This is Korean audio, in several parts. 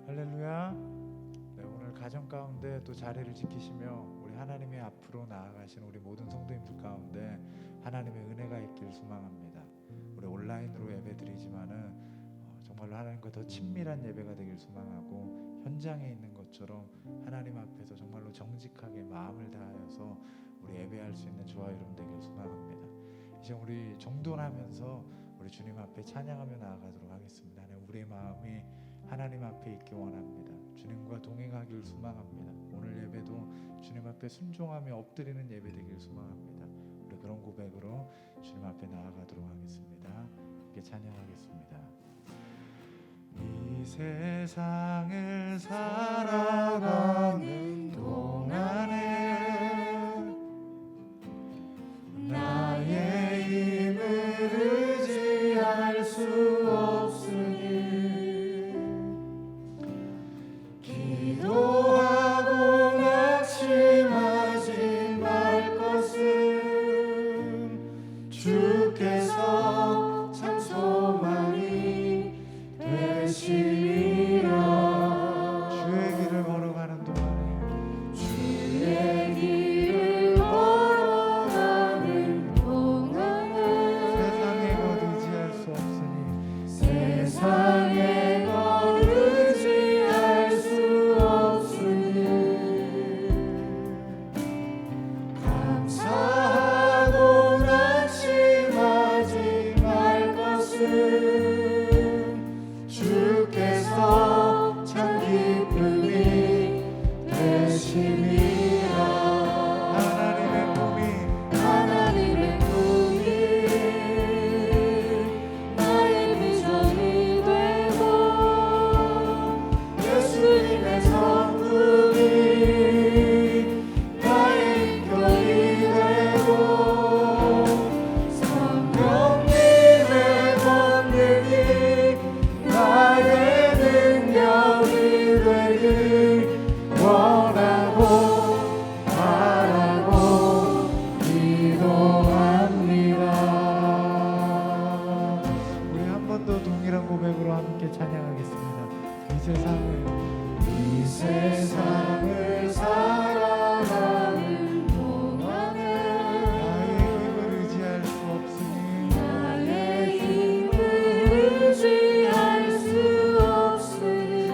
할렐루야. 네, 오늘 가정 가운데 또 자리를 지키시며 우리 하나님의 앞으로 나아가신 우리 모든 성도님들 가운데 하나님의 은혜가 있길 소망합니다. 우리 온라인으로 예배드리지만은 정말로 하나님과 더 친밀한 예배가 되길 소망하고, 현장에 있는 것처럼 하나님 앞에서 정말로 정직하게 마음을 다하여서 우리 예배할 수 있는 저와 여러분 되길 소망합니다. 이제 우리 정돈하면서 우리 주님 앞에 찬양하며 나아가도록 하겠습니다. 우리의 마음이 하나님 앞에 있기 원합니다. 주님과 동행하길 소망합니다. 오늘 예배도 주님 앞에 순종하며 엎드리는 예배 되길 소망합니다. 우리 그런 고백으로 주님 앞에 나아가도록 하겠습니다. 함께 찬양하겠습니다. 이 세상을 살아가는 동안에 나의 힘을 의지할 수 없으니 기도하고 낙심하지 말 것은 주께서 참 소망이 되시리라. 주의 길을 걸어가는 동안에 주의 길을 걸어가는 동안에 세상에 것 의지할 수 없으니 세상에 것 의지할 수 없으니 감사하고 낙심하지 말 것은 주께서 참 기쁨이 되심이라. 하나님의 꿈이 나의 비전이 되고 예수님의 성품이 나의 인격이 되고 성령님의 권능이 나의 능력이 되길 원하고 바라고 기도합니다. 우리 한 번 더 동일한 고백으로 함께 찬양하겠습니다. 이 세상을 살아가는 동안에 나의 힘을 의지할 수 없으니 나의 힘을 의지할 수 없으니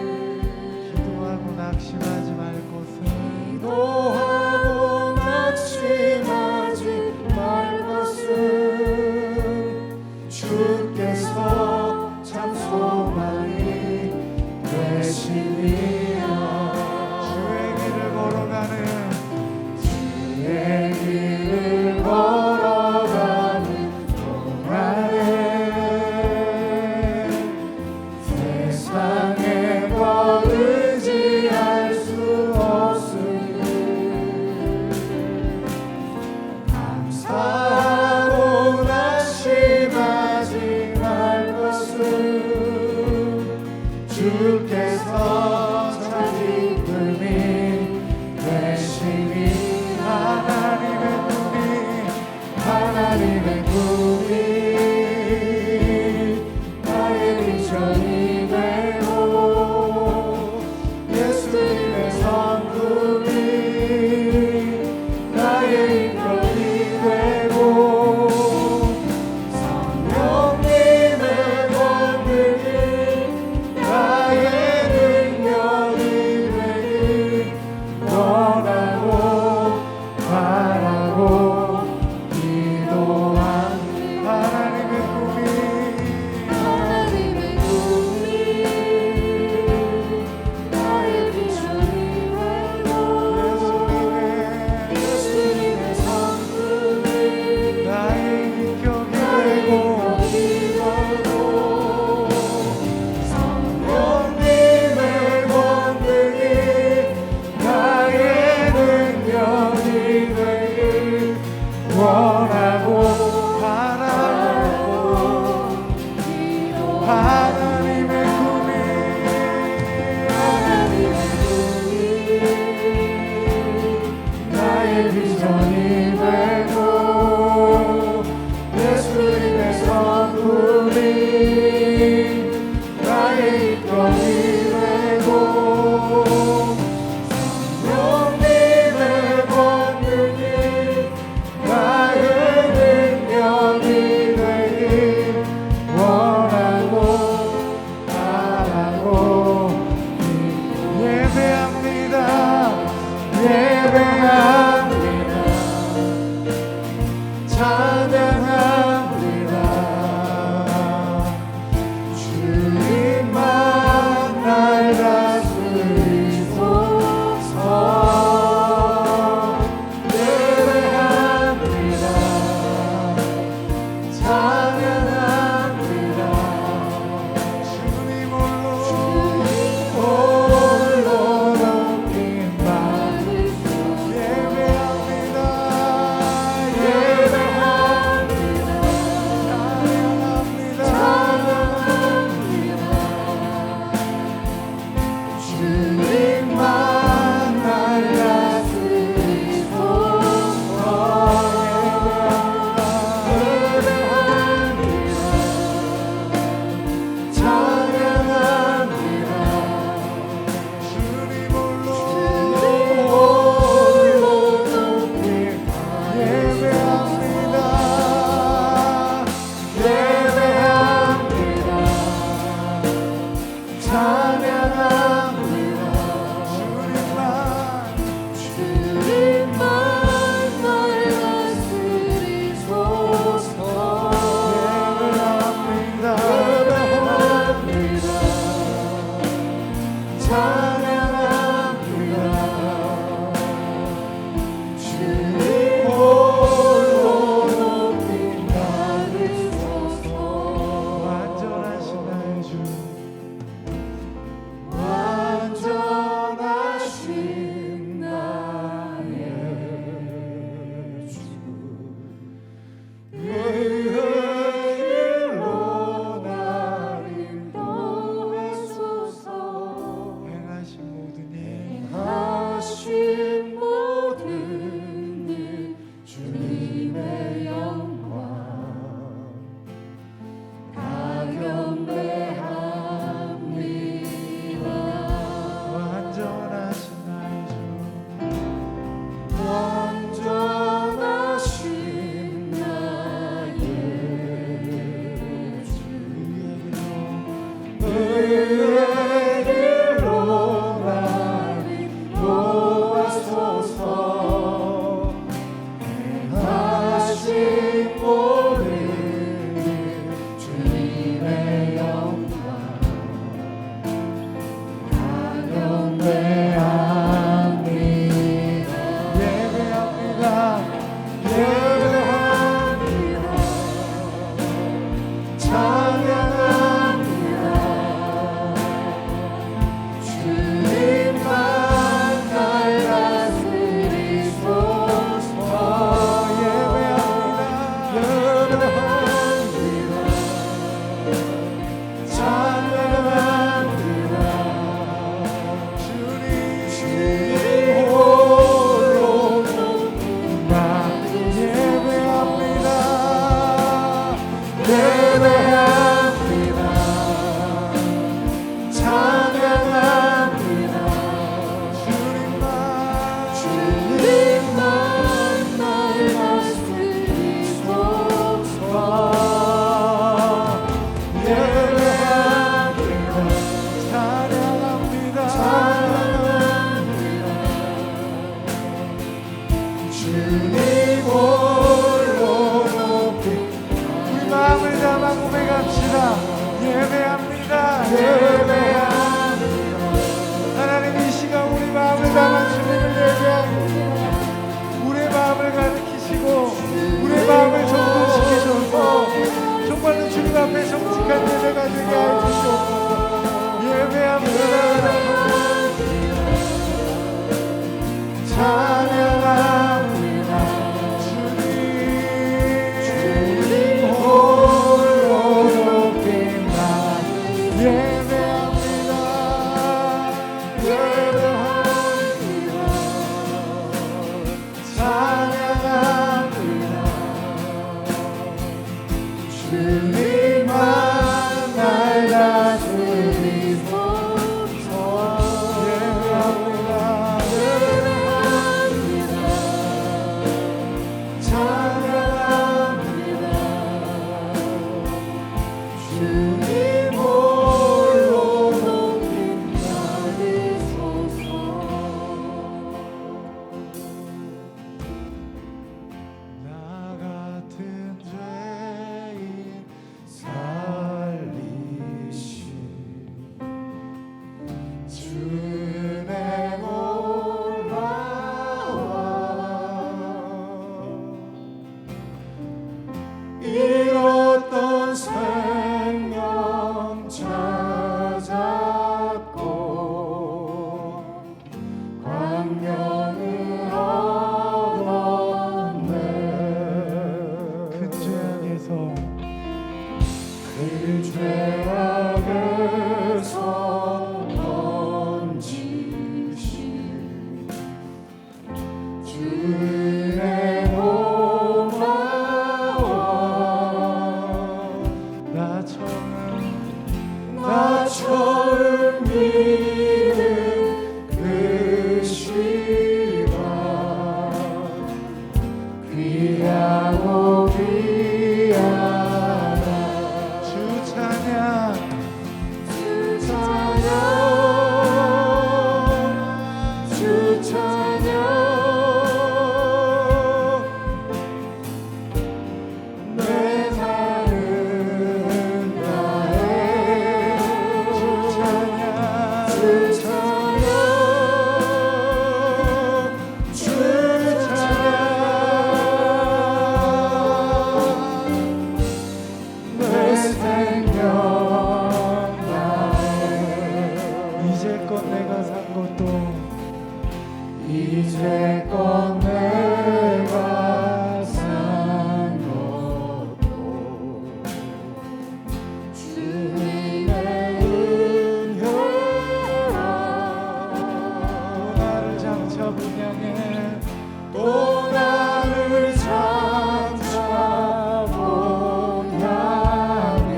기도하고 낙심하지 말 것은 기도하고 낙심하지 말 것은 주께서 참 소망이 되시니라. 주의 길을 걸어가는 동안에 세상에 것 의지할 수 없으니 감사하고 낙심하지 말 것은 주께서 참 기쁨이 되시니. 하나님의 꿈이 나의 비전이 되고 예수님의 성품이 나의 인격이 되고 성령님의 권능이 나의 능력이 되길 원하고 바라고 기도합니다. 하나님의 꿈이 나의 비전이 되고 예수님의 성품이 나의 인격이 되고 성령님의 권능이 나의 능력이 되길 원하고 바라고 하나님의 꿈이 나의 비전이 되고 예수님의 성품이 나의 인격이 되고 예배가 되게 해주시옵소서. 예배합니다. 찬양합니다. 주님 홀로 높임나 예배합니다. 예배합니다. 찬양합니다. 주님만 날 다스리소서. 예배합니다. 찬양합니다. 주님 홀로 높임받으소서. 나 같은 죄인 살리신 주의 잃었던 생명 찾았고 광명을 얻었네. 큰 죄악에서 그 죄악에서 건지신 주의 처음 믿은 그 시간 귀하고 귀하다. 주 찬양 주 찬양 주 찬양 내 삶은 이제껏 내가 산 것도 주님의 은혜라. 또 나를 장차 분양해 또 나를 장차 분양해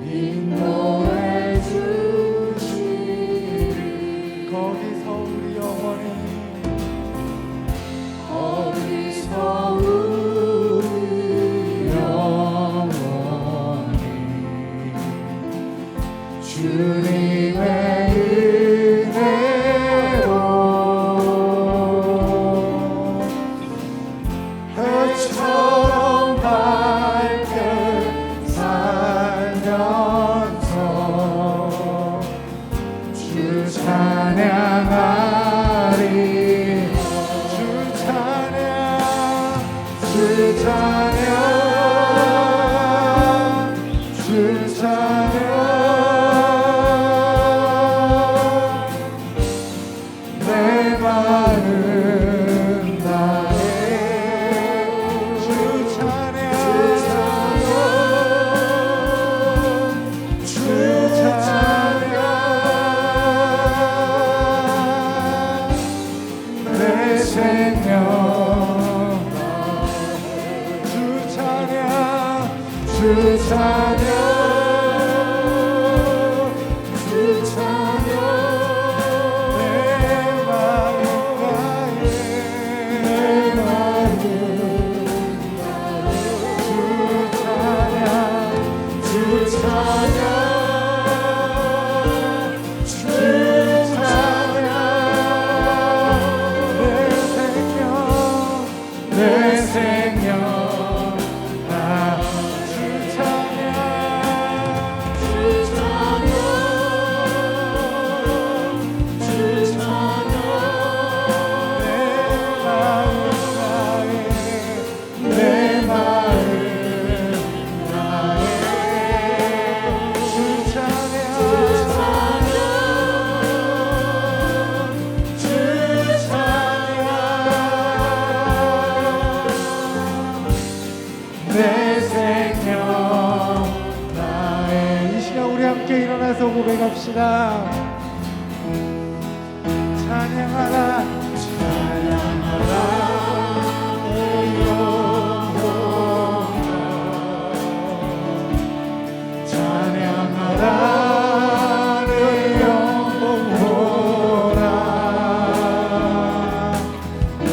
인도해 주시리. 거기서 우리 영원히 주님의 은혜로 해처럼 밝게 살면서 주 찬양하리. 주 찬양 주 찬양 주 찬양 내 마음 다해 주 찬양 주 찬양 내 생명 주 찬양 주 찬양 주 찬양 내 마음 다해 내 마음 다해 주 찬양 주 찬양 내 생명 주 찬양 찬양하면서 고백합시다. 찬양하라 찬양하라 내 영혼아 찬양하라 내 영혼아 내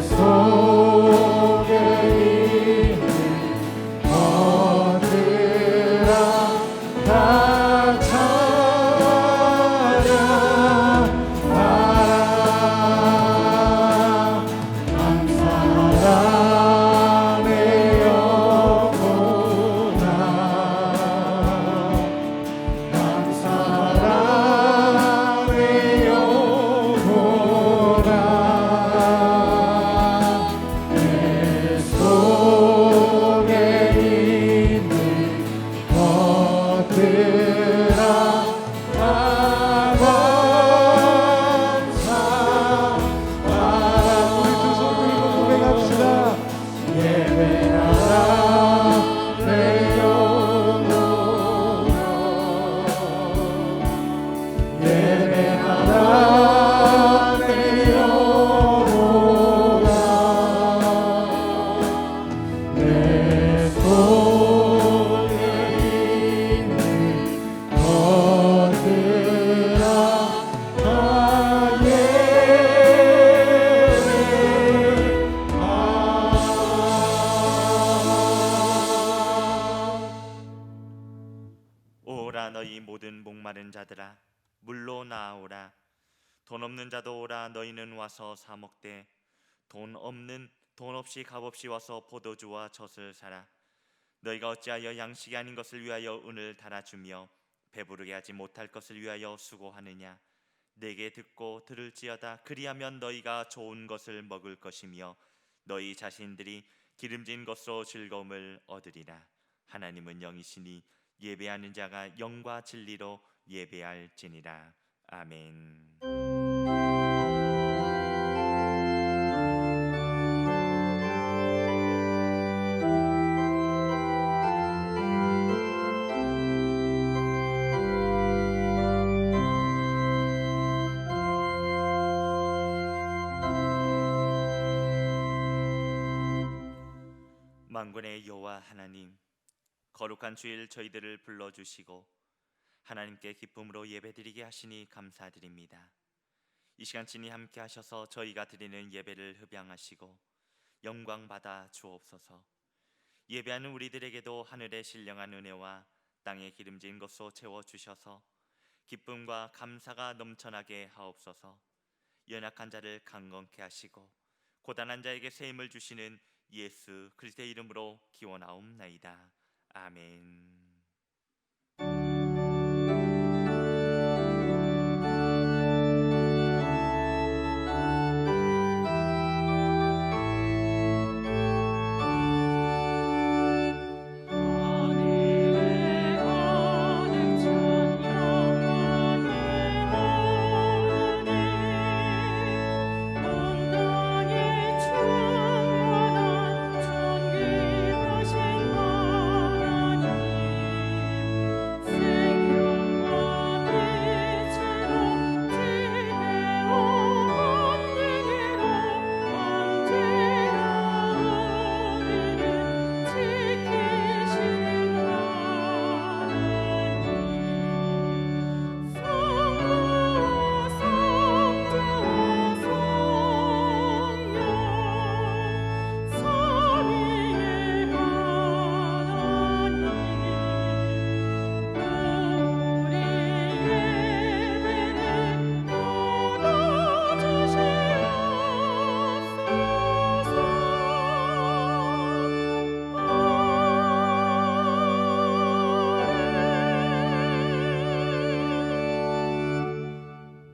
속에 있는 것들아 다 찬양하라 감사하라 내 영혼아 감사하라 내 영혼아 내 속에 있는 것들아 다 감사하라. 우리 두 손 들고 고백합시다. 예배하라 내 영혼아 예배하라 내 영혼아 내 속에 있는 것들아 다 오라 너희 모든 목마른 자들아 물로 나아오라. 돈 없는 자도 오라. 너희는 와서 사 먹되 돈 없이 값없이 와서 포도주와 젖을 사라. 너희가 어찌하여 양식이 아닌 것을 위하여 은을 달아주며 배부르게 하지 못할 것을 위하여 수고하느냐. 내게 듣고 들을지어다. 그리하면 너희가 좋은 것을 먹을 것이며 너희 자신들이 기름진 것으로 즐거움을 얻으리라. 하나님은 영이시니 예배하는 자가 영과 진리로 예배할지니라. 아멘. 만군의 여호와 하나님, 거룩한 주일 저희들을 불러주시고 하나님께 기쁨으로 예배드리게 하시니 감사드립니다. 이 시간 친히 함께 하셔서 저희가 드리는 예배를 흡양하시고 영광 받아 주옵소서. 예배하는 우리들에게도 하늘의 신령한 은혜와 땅의 기름진 것으로 채워주셔서 기쁨과 감사가 넘쳐나게 하옵소서. 연약한 자를 강건케 하시고 고단한 자에게 새 힘을 주시는 예수 그리스도의 이름으로 기원하옵나이다. 아멘.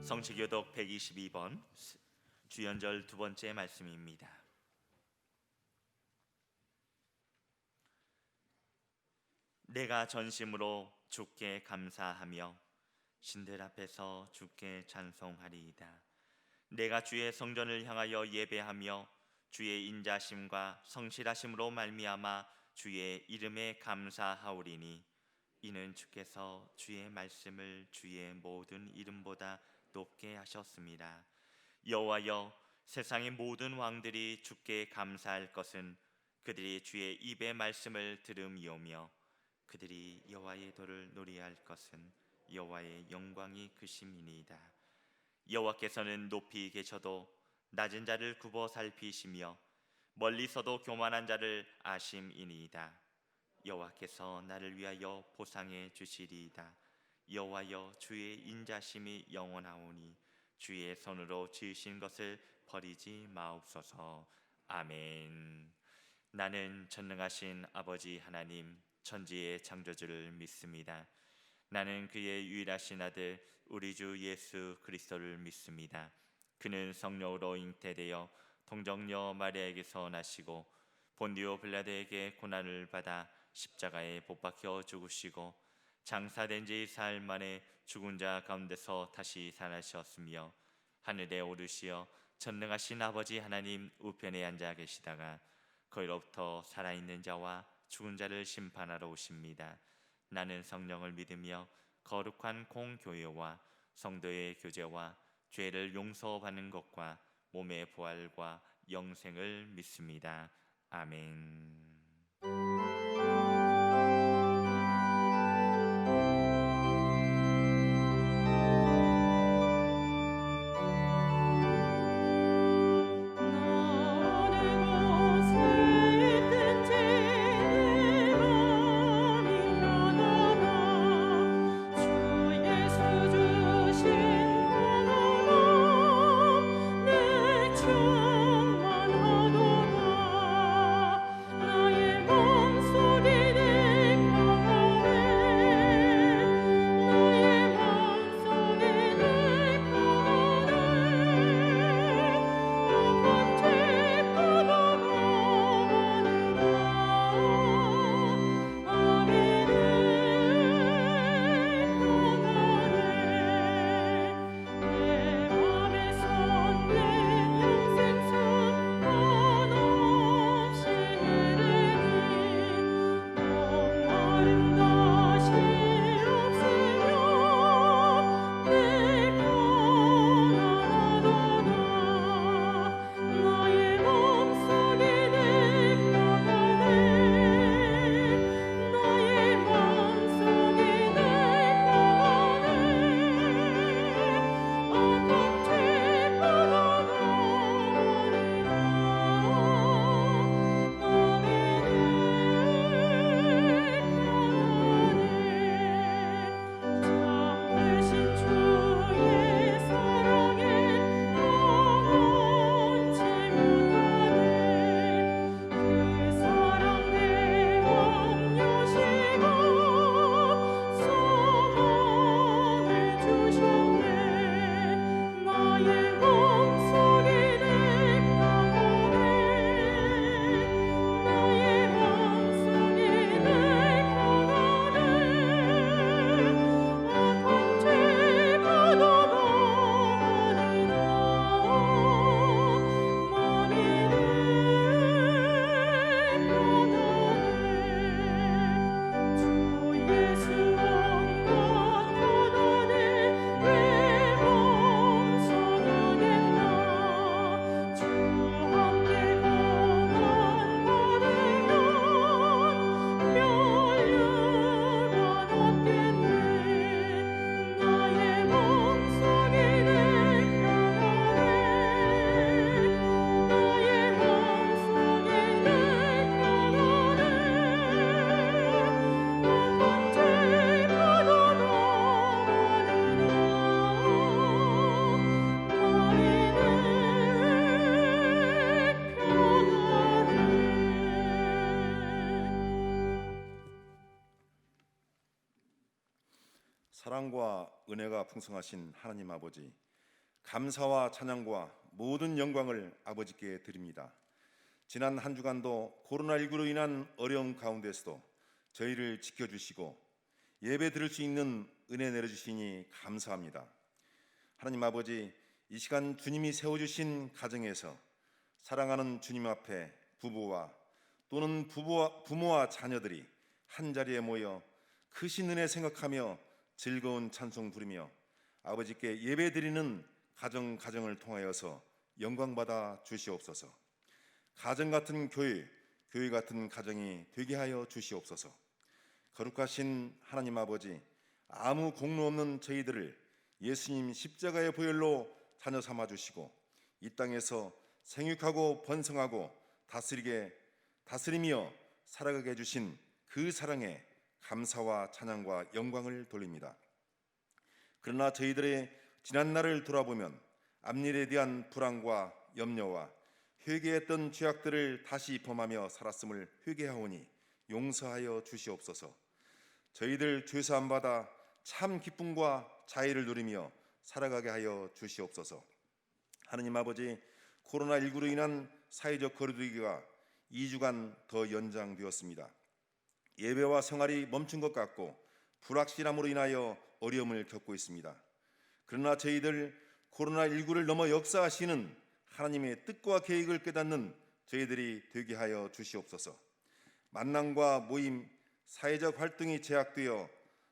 성취교독 122번 주연절 두 번째 말씀입니다. 내가 전심으로 주께 감사하며 신들 앞에서 주께 찬송하리이다. 내가 주의 성전을 향하여 예배하며 주의 인자심과 성실하심으로 말미암아 주의 이름에 감사하오리니 이는 주께서 주의 말씀을 주의 모든 이름보다 높게 하셨습니다. 여호와여, 세상의 모든 왕들이 주께 감사할 것은 그들이 주의 입의 말씀을 들음이오며 그들이 여호와의 도를 노래할 것은 여호와의 영광이 크심이니이다. 여호와께서는 높이 계셔도 낮은 자를 굽어 살피시며 멀리서도 교만한 자를 아심이니이다. 여호와께서 나를 위하여 보상해 주시리이다. 여호와여, 주의 인자심이 영원하오니 주의 손으로 지으신 것을 버리지 마옵소서. 아멘. 나는 전능하신 아버지 하나님, 천지의 창조주를 믿습니다. 나는 그의 유일하신 아들 우리 주 예수 그리스도를 믿습니다. 그는 성령으로 잉태되어 동정녀 마리아에게서 나시고 본디오 빌라도에게 고난을 받아 십자가에 못 박혀 죽으시고 장사된 지 사흘 만에 죽은 자 가운데서 다시 살아나셨으며 하늘에 오르시어 전능하신 아버지 하나님 우편에 앉아 계시다가 거기로부터 살아있는 자와 죽은 자를 심판하러 오십니다. 나는 성령을 믿으며 거룩한 공교회와 성도의 교제와 죄를 용서받는 것과 몸의 부활과 영생을 믿습니다. 아멘. 사랑과 은혜가 풍성하신 하나님 아버지, 감사와 찬양과 모든 영광을 아버지께 드립니다. 지난 한 주간도 코로나19로 인한 어려움 가운데서도 저희를 지켜주시고 예배 드릴 수 있는 은혜 내려주시니 감사합니다. 하나님 아버지, 이 시간 주님이 세워주신 가정에서 사랑하는 주님 앞에 부부와 또는 부모와 자녀들이 한자리에 모여 크신 은혜 생각하며 즐거운 찬송 부르며 아버지께 예배드리는 가정을 통하여서 영광받아 주시옵소서. 가정 같은 교회, 교회 같은 가정이 되게 하여 주시옵소서. 거룩하신 하나님 아버지, 아무 공로 없는 저희들을 예수님 십자가의 보혈로 자녀 삼아 주시고 이 땅에서 생육하고 번성하고 다스리며 살아가게 해주신 그 사랑에 감사와 찬양과 영광을 돌립니다. 그러나 저희들의 지난 날을 돌아보면 앞일에 대한 불안과 염려와 회개했던 죄악들을 다시 범하며 살았음을 회개하오니 용서하여 주시옵소서. 저희들 죄사함 받아 참 기쁨과 자유를 누리며 살아가게 하여 주시옵소서. 하느님 아버지, 코로나19로 인한 사회적 거리두기가 2주간 더 연장되었습니다. 예배와 생활이 멈춘 것 같고 불확실함으로 인하여 어려움을 겪고 있습니다. 그러나 저희들 코로나19를 넘어 역사하시는 하나님의 뜻과 계획을 깨닫는 저희들이 되게 하여 주시옵소서. 만남과 모임, 사회적 활동이 제약되어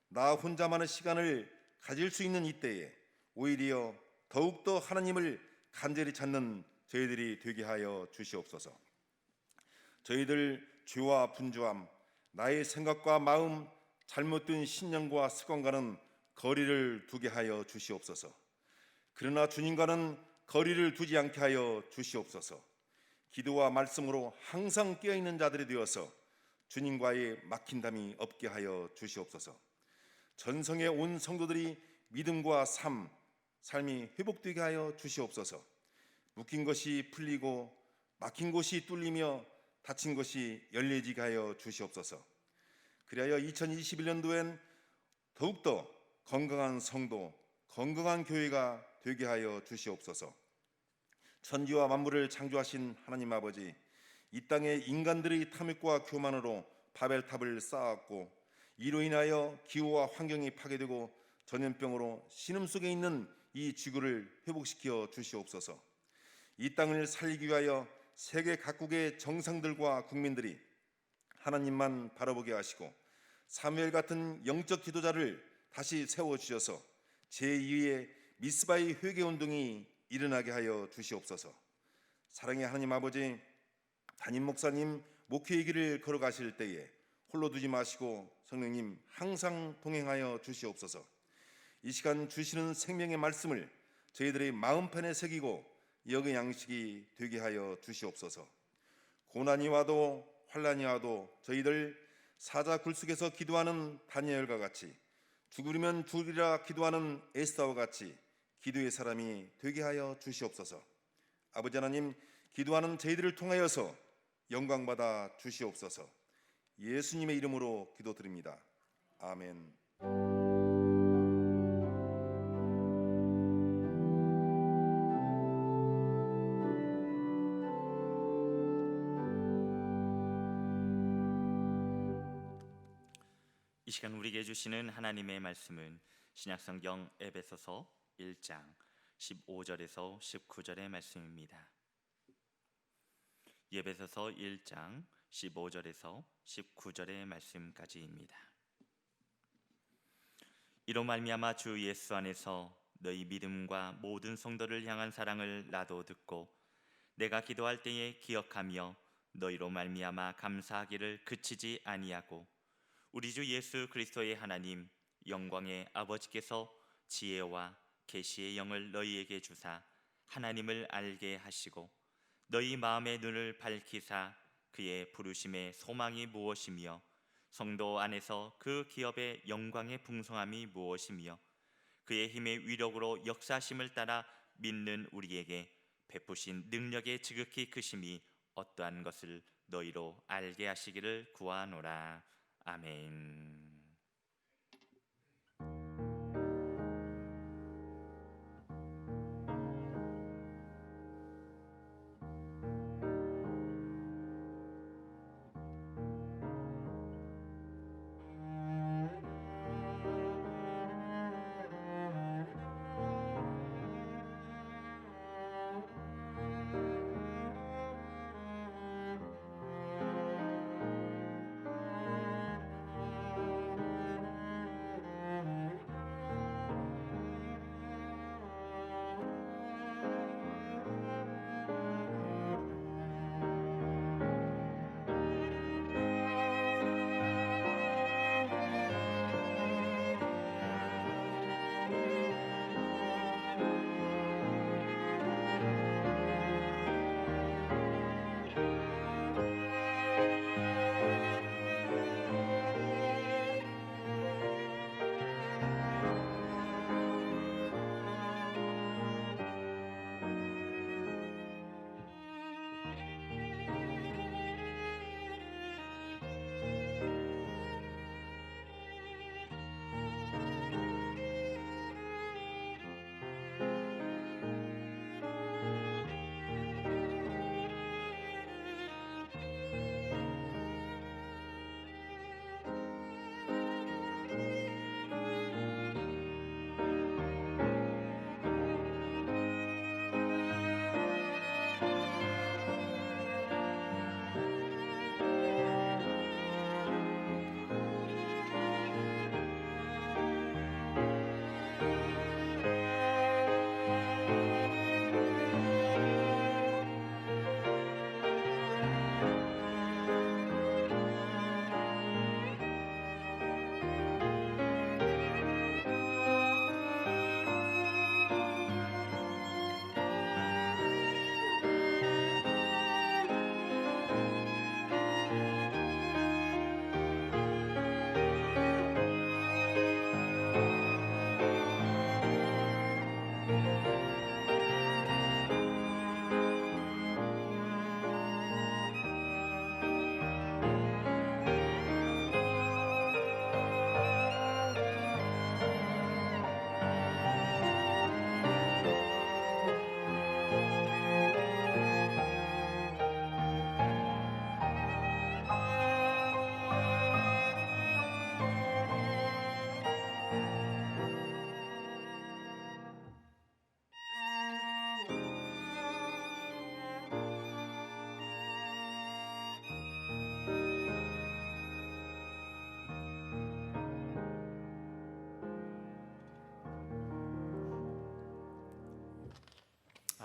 나 혼자만의 시간을 가질 수 있는 이때에 오히려 더욱더 하나님을 간절히 찾는 저희들이 되게 하여 주시옵소서. 저희들 죄와 분주함, 나의 생각과 마음, 잘못된 신념과 습관과는 거리를 두게 하여 주시옵소서. 그러나 주님과는 거리를 두지 않게 하여 주시옵소서. 기도와 말씀으로 항상 깨어있는 자들이 되어서 주님과의 막힌담이 없게 하여 주시옵소서. 전성의 온 성도들이 믿음과 삶이 회복되게 하여 주시옵소서. 묶인 것이 풀리고 막힌 곳이 뚫리며 닫힌 것이 열려지게 하여 주시옵소서. 그리하여 2021년도엔 더욱더 건강한 성도, 건강한 교회가 되게 하여 주시옵소서. 천지와 만물을 창조하신 하나님 아버지, 이 땅에 인간들의 탐욕과 교만으로 바벨탑을 쌓았고 이로 인하여 기후와 환경이 파괴되고 전염병으로 신음 속에 있는 이 지구를 회복시켜 주시옵소서. 이 땅을 살리기 위하여 세계 각국의 정상들과 국민들이 하나님만 바라보게 하시고 사무엘 같은 영적 지도자를 다시 세워주셔서 제2의 미스바의 회개운동이 일어나게 하여 주시옵소서. 사랑의 하나님 아버지, 담임 목사님 목회의 길을 걸어가실 때에 홀로 두지 마시고 성령님 항상 동행하여 주시옵소서. 이 시간 주시는 생명의 말씀을 저희들의 마음판에 새기고 영의 양식이 되게 하여 주시옵소서. 고난이 와도 환난이 와도 저희들 사자 굴속에서 기도하는 다니엘과 같이 죽으리면 죽으리라 기도하는 에스더와 같이 기도의 사람이 되게 하여 주시옵소서. 아버지 하나님, 기도하는 저희들을 통하여서 영광받아 주시옵소서. 예수님의 이름으로 기도드립니다. 아멘. 이 시간 우리에게 주시는 하나님의 말씀은 신약성경 에베소서 1장 15절에서 19절의 말씀입니다. 에베소서 1장 15절에서 19절의 말씀까지입니다. 이로 말미암아 주 예수 안에서 너희 믿음과 모든 성도를 향한 사랑을 나도 듣고 내가 기도할 때에 기억하며 너희로 말미암아 감사하기를 그치지 아니하고 우리 주 예수 그리스도의 하나님 영광의 아버지께서 지혜와 계시의 영을 너희에게 주사 하나님을 알게 하시고 너희 마음의 눈을 밝히사 그의 부르심의 소망이 무엇이며 성도 안에서 그 기업의 영광의 풍성함이 무엇이며 그의 힘의 위력으로 역사심을 따라 믿는 우리에게 베푸신 능력의 지극히 크심이 어떠한 것을 너희로 알게 하시기를 구하노라. 아멘.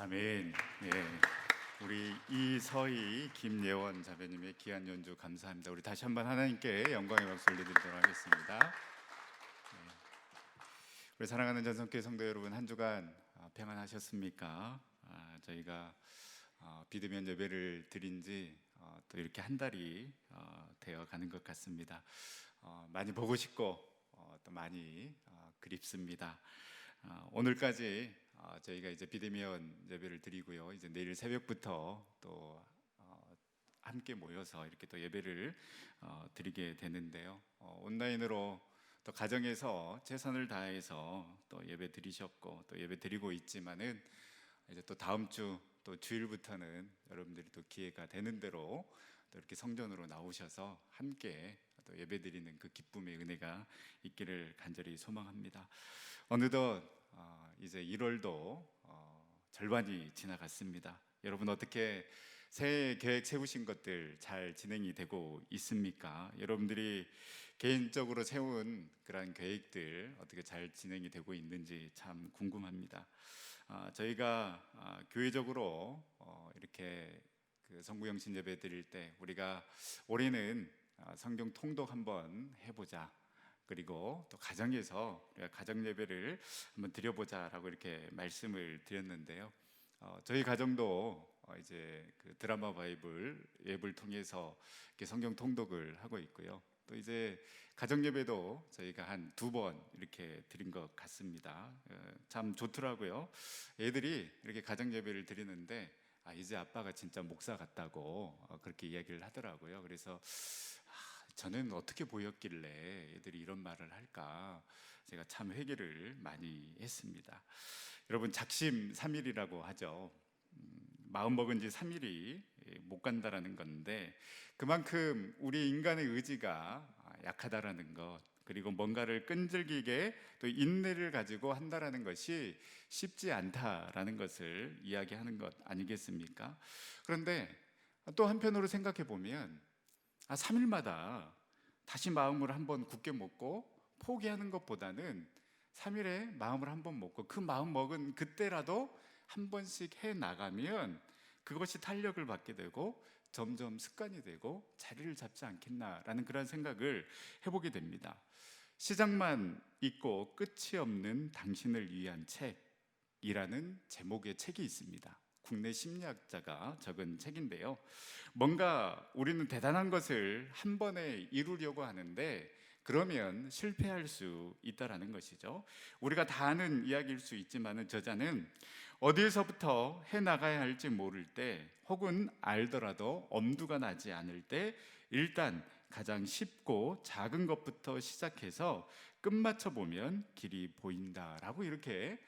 아멘. 예. 우리 이서희 김예원 자매님의 귀한 연주 감사합니다. 우리 다시 한번 하나님께 영광의 박수 올려드리도록 하겠습니다. 예. 우리 사랑하는 전성교회 성도 여러분, 한 주간 평안하셨습니까? 저희가 비대면 예배를 드린 지 또 이렇게 한 달이 되어 가는 것 같습니다. 많이 보고 싶고 또 많이 그립습니다. 오늘까지 저희가 이제 비대면 예배를 드리고요. 이제 내일 새벽부터 또 함께 모여서 이렇게 또 예배를 드리게 되는데요. 온라인으로 또 가정에서 최선을 다해서 또 예배 드리셨고 또 예배 드리고 있지만은 이제 또 다음 주 또 주일부터는 여러분들이 또 기회가 되는 대로 또 이렇게 성전으로 나오셔서 함께 또 예배 드리는 그 기쁨의 은혜가 있기를 간절히 소망합니다. 어느덧 이제 1월도 절반이 지나갔습니다. 여러분 어떻게 새해 계획 세우신 것들 잘 진행이 되고 있습니까? 여러분들이 개인적으로 세운 그런 계획들 어떻게 잘 진행이 되고 있는지 참 궁금합니다. 저희가 교회적으로 이렇게 그 성구영신 예배 드릴 때 우리가 올해는 성경 통독 한번 해보자. 그리고 또 가정에서 우리가 가정 예배를 한번 드려보자라고 이렇게 말씀을 드렸는데요. 저희 가정도 이제 그 드라마 바이블 앱을 통해서 이렇게 성경 통독을 하고 있고요. 또 이제 가정 예배도 저희가 한 2번 이렇게 드린 것 같습니다. 참 좋더라고요. 애들이 이렇게 가정 예배를 드리는데 이제 아빠가 진짜 목사 같다고 그렇게 이야기를 하더라고요. 그래서 저는 어떻게 보였길래 애들이 이런 말을 할까 제가 참 회개를 많이 했습니다. 여러분 작심 3일이라고 하죠. 마음 먹은 지 3일이 못 간다라는 건데 그만큼 우리 인간의 의지가 약하다라는 것, 그리고 뭔가를 끈질기게 또 인내를 가지고 한다라는 것이 쉽지 않다라는 것을 이야기하는 것 아니겠습니까? 그런데 또 한편으로 생각해 보면 3일마다 다시 마음을 한번 굳게 먹고 포기하는 것보다는 3일에 마음을 한번 먹고 그 마음 먹은 그때라도 한 번씩 해 나가면 그것이 탄력을 받게 되고 점점 습관이 되고 자리를 잡지 않겠나라는 그런 생각을 해보게 됩니다. 시작만 있고 끝이 없는 당신을 위한 책이라는 제목의 책이 있습니다. 국내 심리학자가 적은 책인데요. 뭔가 우리는 대단한 것을 한 번에 이루려고 하는데 그러면 실패할 수 있다라는 것이죠. 우리가 다 아는 이야기일 수 있지만 저자는 어디에서부터 해나가야 할지 모를 때 혹은 알더라도 엄두가 나지 않을 때 일단 가장 쉽고 작은 것부터 시작해서 끝마쳐 보면 길이 보인다라고 이렇게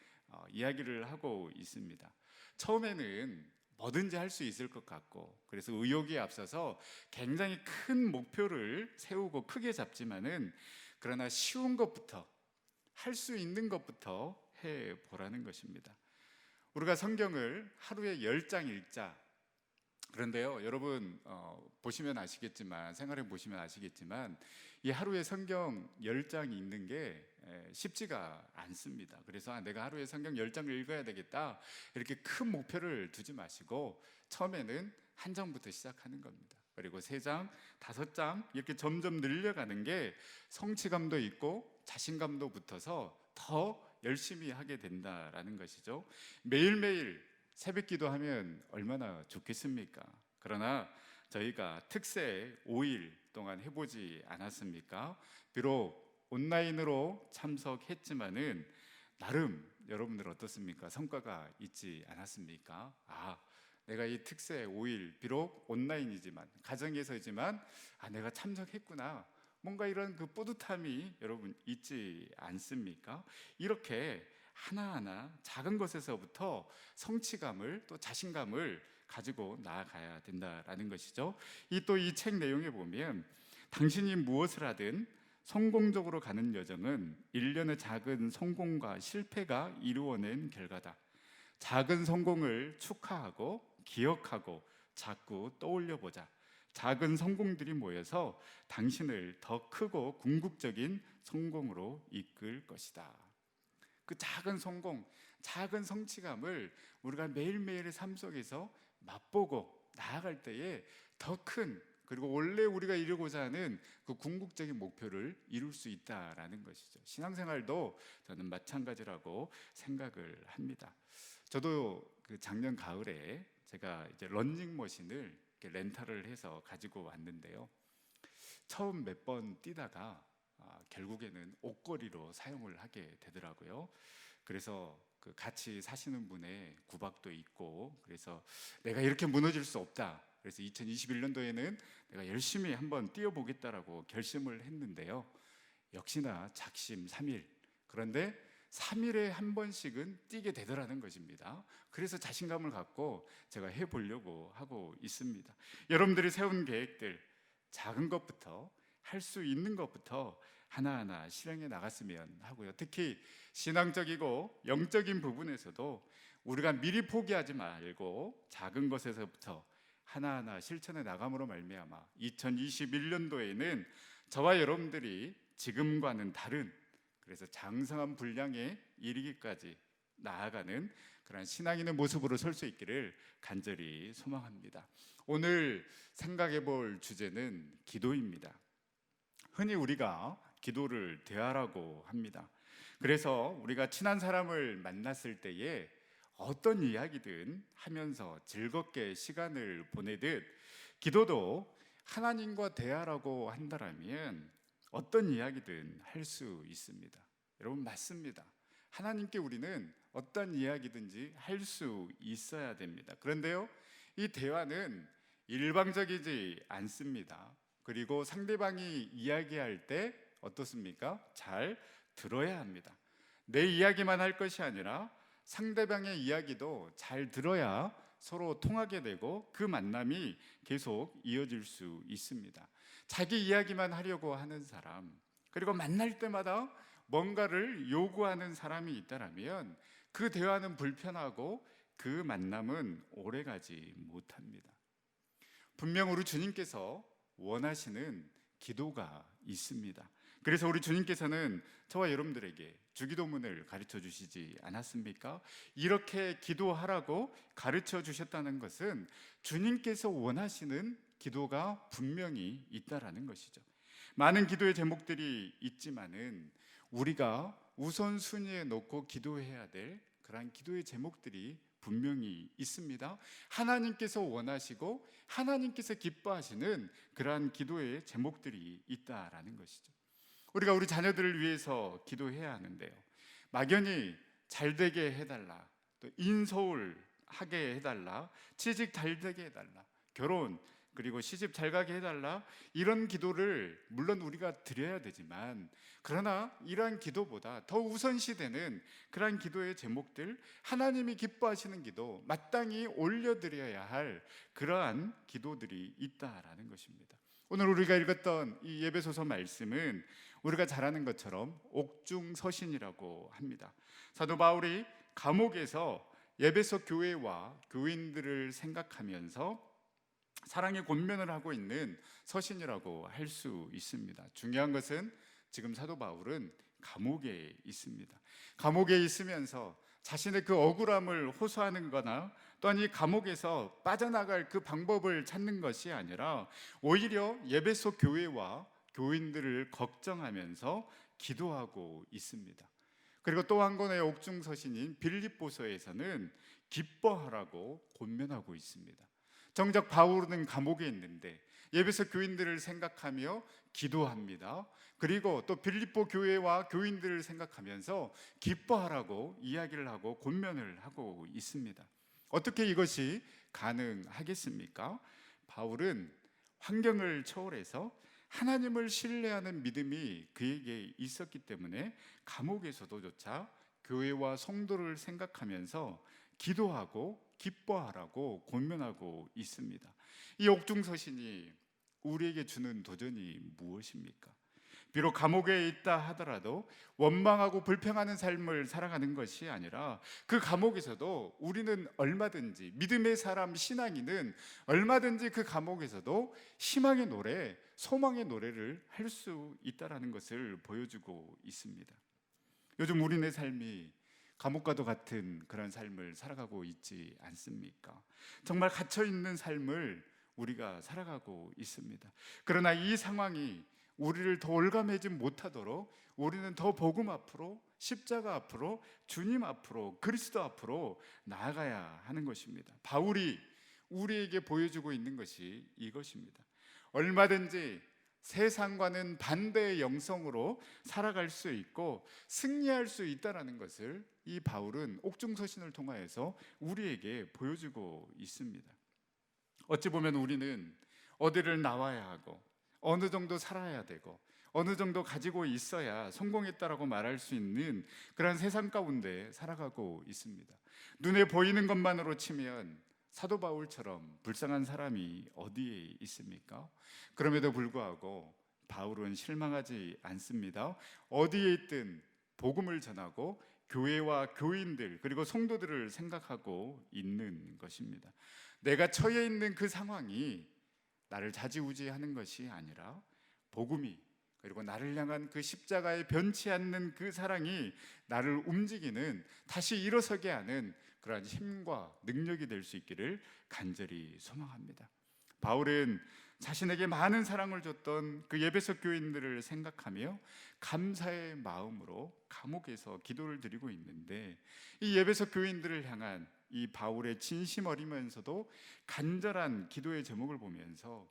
이야기를 하고 있습니다. 처음에는 뭐든지 할 수 있을 것 같고 그래서 의욕이 앞서서 굉장히 큰 목표를 세우고 크게 잡지만은 그러나 쉬운 것부터 할 수 있는 것부터 해보라는 것입니다. 우리가 성경을 하루에 10장 읽자. 그런데요 여러분 보시면 아시겠지만 생활해 보시면 아시겠지만 이 하루에 성경 10장 읽는 게 쉽지가 않습니다. 그래서 내가 하루에 성경 10장을 읽어야 되겠다 이렇게 큰 목표를 두지 마시고 처음에는 한 장부터 시작하는 겁니다. 그리고 3장, 5장 이렇게 점점 늘려가는 게 성취감도 있고 자신감도 붙어서 더 열심히 하게 된다라는 것이죠. 매일매일 새벽 기도하면 얼마나 좋겠습니까? 그러나 저희가 특세 5일 동안 해보지 않았습니까? 비록 온라인으로 참석했지만은 나름 여러분들 어떻습니까? 성과가 있지 않았습니까? 내가 이 특세 5일 비록 온라인이지만 가정에서지만 내가 참석했구나. 뭔가 이런 그 뿌듯함이 여러분 있지 않습니까? 이렇게 하나하나 작은 것에서부터 성취감을 또 자신감을 가지고 나아가야 된다라는 것이죠. 이 책 내용에 보면 당신이 무엇을 하든 성공적으로 가는 여정은 일련의 작은 성공과 실패가 이루어낸 결과다. 작은 성공을 축하하고 기억하고 자꾸 떠올려 보자. 작은 성공들이 모여서 당신을 더 크고 궁극적인 성공으로 이끌 것이다. 그 작은 성공, 작은 성취감을 우리가 매일매일의 삶 속에서 맛보고 나아갈 때에 더 큰, 그리고 원래 우리가 이루고자 하는 그 궁극적인 목표를 이룰 수 있다라는 것이죠. 신앙생활도 저는 마찬가지라고 생각을 합니다. 저도 그 작년 가을에 제가 이제 러닝머신을 이렇게 렌탈을 해서 가지고 왔는데요. 처음 몇 번 뛰다가 결국에는 옷걸이로 사용을 하게 되더라고요. 그래서 그 같이 사시는 분의 구박도 있고, 그래서 내가 이렇게 무너질 수 없다. 그래서 2021년도에는 내가 열심히 한번 뛰어보겠다라고 결심을 했는데요. 역시나 작심 3일. 그런데 3일에 한 번씩은 뛰게 되더라는 것입니다. 그래서 자신감을 갖고 제가 해보려고 하고 있습니다. 여러분들이 세운 계획들, 작은 것부터, 할 수 있는 것부터 하나하나 실행해 나갔으면 하고요. 특히 신앙적이고 영적인 부분에서도 우리가 미리 포기하지 말고 작은 것에서부터 하나하나 실천해 나감으로 말미암아 2021년도에는 저와 여러분들이 지금과는 다른, 그래서 장성한 분량에 이르기까지 나아가는 그런 신앙인의 모습으로 설 수 있기를 간절히 소망합니다. 오늘 생각해 볼 주제는 기도입니다. 흔히 우리가 기도를 대화라고 합니다. 그래서 우리가 친한 사람을 만났을 때에 어떤 이야기든 하면서 즐겁게 시간을 보내듯 기도도 하나님과 대화라고 한다면 어떤 이야기든 할 수 있습니다. 여러분, 맞습니다. 하나님께 우리는 어떤 이야기든지 할 수 있어야 됩니다. 그런데요, 이 대화는 일방적이지 않습니다. 그리고 상대방이 이야기할 때 어떻습니까? 잘 들어야 합니다. 내 이야기만 할 것이 아니라 상대방의 이야기도 잘 들어야 서로 통하게 되고 그 만남이 계속 이어질 수 있습니다. 자기 이야기만 하려고 하는 사람, 그리고 만날 때마다 뭔가를 요구하는 사람이 있다면 그 대화는 불편하고 그 만남은 오래가지 못합니다. 분명 우리 주님께서 원하시는 기도가 있습니다. 그래서 우리 주님께서는 저와 여러분들에게 주기도문을 가르쳐 주시지 않았습니까? 이렇게 기도하라고 가르쳐 주셨다는 것은 주님께서 원하시는 기도가 분명히 있다라는 것이죠. 많은 기도의 제목들이 있지만은 우리가 우선순위에 놓고 기도해야 될 그러한 기도의 제목들이 분명히 있습니다. 하나님께서 원하시고 하나님께서 기뻐하시는 그러한 기도의 제목들이 있다라는 것이죠. 우리가 우리 자녀들을 위해서 기도해야 하는데요, 막연히 잘 되게 해달라, 또 인서울 하게 해달라, 취직 잘 되게 해달라, 결혼 그리고 시집 잘 가게 해달라, 이런 기도를 물론 우리가 드려야 되지만, 그러나 이러한 기도보다 더 우선시되는 그러한 기도의 제목들, 하나님이 기뻐하시는 기도, 마땅히 올려드려야 할 그러한 기도들이 있다라는 것입니다. 오늘 우리가 읽었던 이 예배소서 말씀은 우리가 잘 아는 것처럼 옥중서신이라고 합니다. 사도 바울이 감옥에서 에베소 교회와 교인들을 생각하면서 사랑의 권면을 하고 있는 서신이라고 할 수 있습니다. 중요한 것은 지금 사도 바울은 감옥에 있습니다. 감옥에 있으면서 자신의 그 억울함을 호소하는 거나 또한 이 감옥에서 빠져나갈 그 방법을 찾는 것이 아니라 오히려 에베소 교회와 교인들을 걱정하면서 기도하고 있습니다. 그리고 또 한 권의 옥중서신인 빌립보서에서는 기뻐하라고 권면하고 있습니다. 정작 바울은 감옥에 있는데 에베소 교인들을 생각하며 기도합니다. 그리고 또 빌립보 교회와 교인들을 생각하면서 기뻐하라고 이야기를 하고 권면을 하고 있습니다. 어떻게 이것이 가능하겠습니까? 바울은 환경을 초월해서 하나님을 신뢰하는 믿음이 그에게 있었기 때문에 감옥에서도조차 교회와 성도를 생각하면서 기도하고 기뻐하라고 권면하고 있습니다. 이 옥중서신이 우리에게 주는 도전이 무엇입니까? 비록 감옥에 있다 하더라도 원망하고 불평하는 삶을 살아가는 것이 아니라 그 감옥에서도 우리는 얼마든지, 믿음의 사람 신앙인은 얼마든지 그 감옥에서도 희망의 노래, 소망의 노래를 할 수 있다는 것을 보여주고 있습니다. 요즘 우리네 삶이 감옥과도 같은 그런 삶을 살아가고 있지 않습니까? 정말 갇혀 있는 삶을 우리가 살아가고 있습니다. 그러나 이 상황이 우리를 더 올가매지 못하도록 우리는 더 복음 앞으로, 십자가 앞으로, 주님 앞으로, 그리스도 앞으로 나아가야 하는 것입니다. 바울이 우리에게 보여주고 있는 것이 이것입니다. 얼마든지 세상과는 반대의 영성으로 살아갈 수 있고 승리할 수 있다는 것을 이 바울은 옥중서신을 통하여서 우리에게 보여주고 있습니다. 어찌 보면 우리는 어디를 나와야 하고 어느 정도 살아야 되고 어느 정도 가지고 있어야 성공했다라고 말할 수 있는 그런 세상 가운데 살아가고 있습니다. 눈에 보이는 것만으로 치면 사도 바울처럼 불쌍한 사람이 어디에 있습니까? 그럼에도 불구하고 바울은 실망하지 않습니다. 어디에 있든 복음을 전하고 교회와 교인들 그리고 성도들을 생각하고 있는 것입니다. 내가 처해 있는 그 상황이 나를 좌지우지하는 것이 아니라 복음이 그리고 나를 향한 그 십자가에 변치 않는 그 사랑이 나를 움직이는 다시 일어서게 하는 그러한 힘과 능력이 될 수 있기를 간절히 소망합니다. 바울은 자신에게 많은 사랑을 줬던 그 에베소 교인들을 생각하며 감사의 마음으로 감옥에서 기도를 드리고 있는데 이 에베소 교인들을 향한 이 바울의 진심 어리면서도 간절한 기도의 제목을 보면서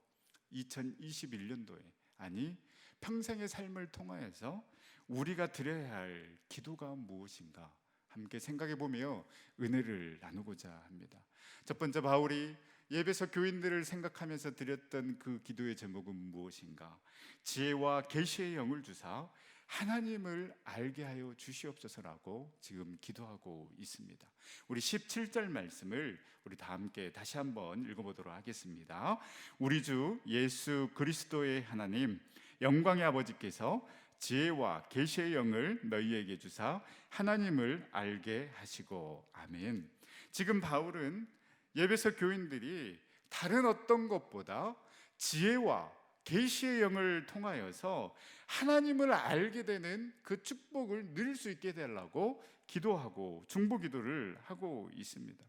2021년도에 아니 평생의 삶을 통하여서 우리가 드려야 할 기도가 무엇인가 함께 생각해 보며 은혜를 나누고자 합니다. 첫 번째 바울이 에베소 교인들을 생각하면서 드렸던 그 기도의 제목은 무엇인가? 지혜와 계시의 영을 주사 하나님을 알게 하여 주시옵소서라고 지금 기도하고 있습니다. 우리 17절 말씀을 우리 다 함께 다시 한번 읽어보도록 하겠습니다. 우리 주 예수 그리스도의 하나님 영광의 아버지께서 지혜와 계시의 영을 너희에게 주사 하나님을 알게 하시고 아멘. 지금 바울은 에베소 교인들이 다른 어떤 것보다 지혜와 계시의 영을 통하여서 하나님을 알게 되는 그 축복을 누릴 수 있게 되려고 기도하고 중보 기도를 하고 있습니다.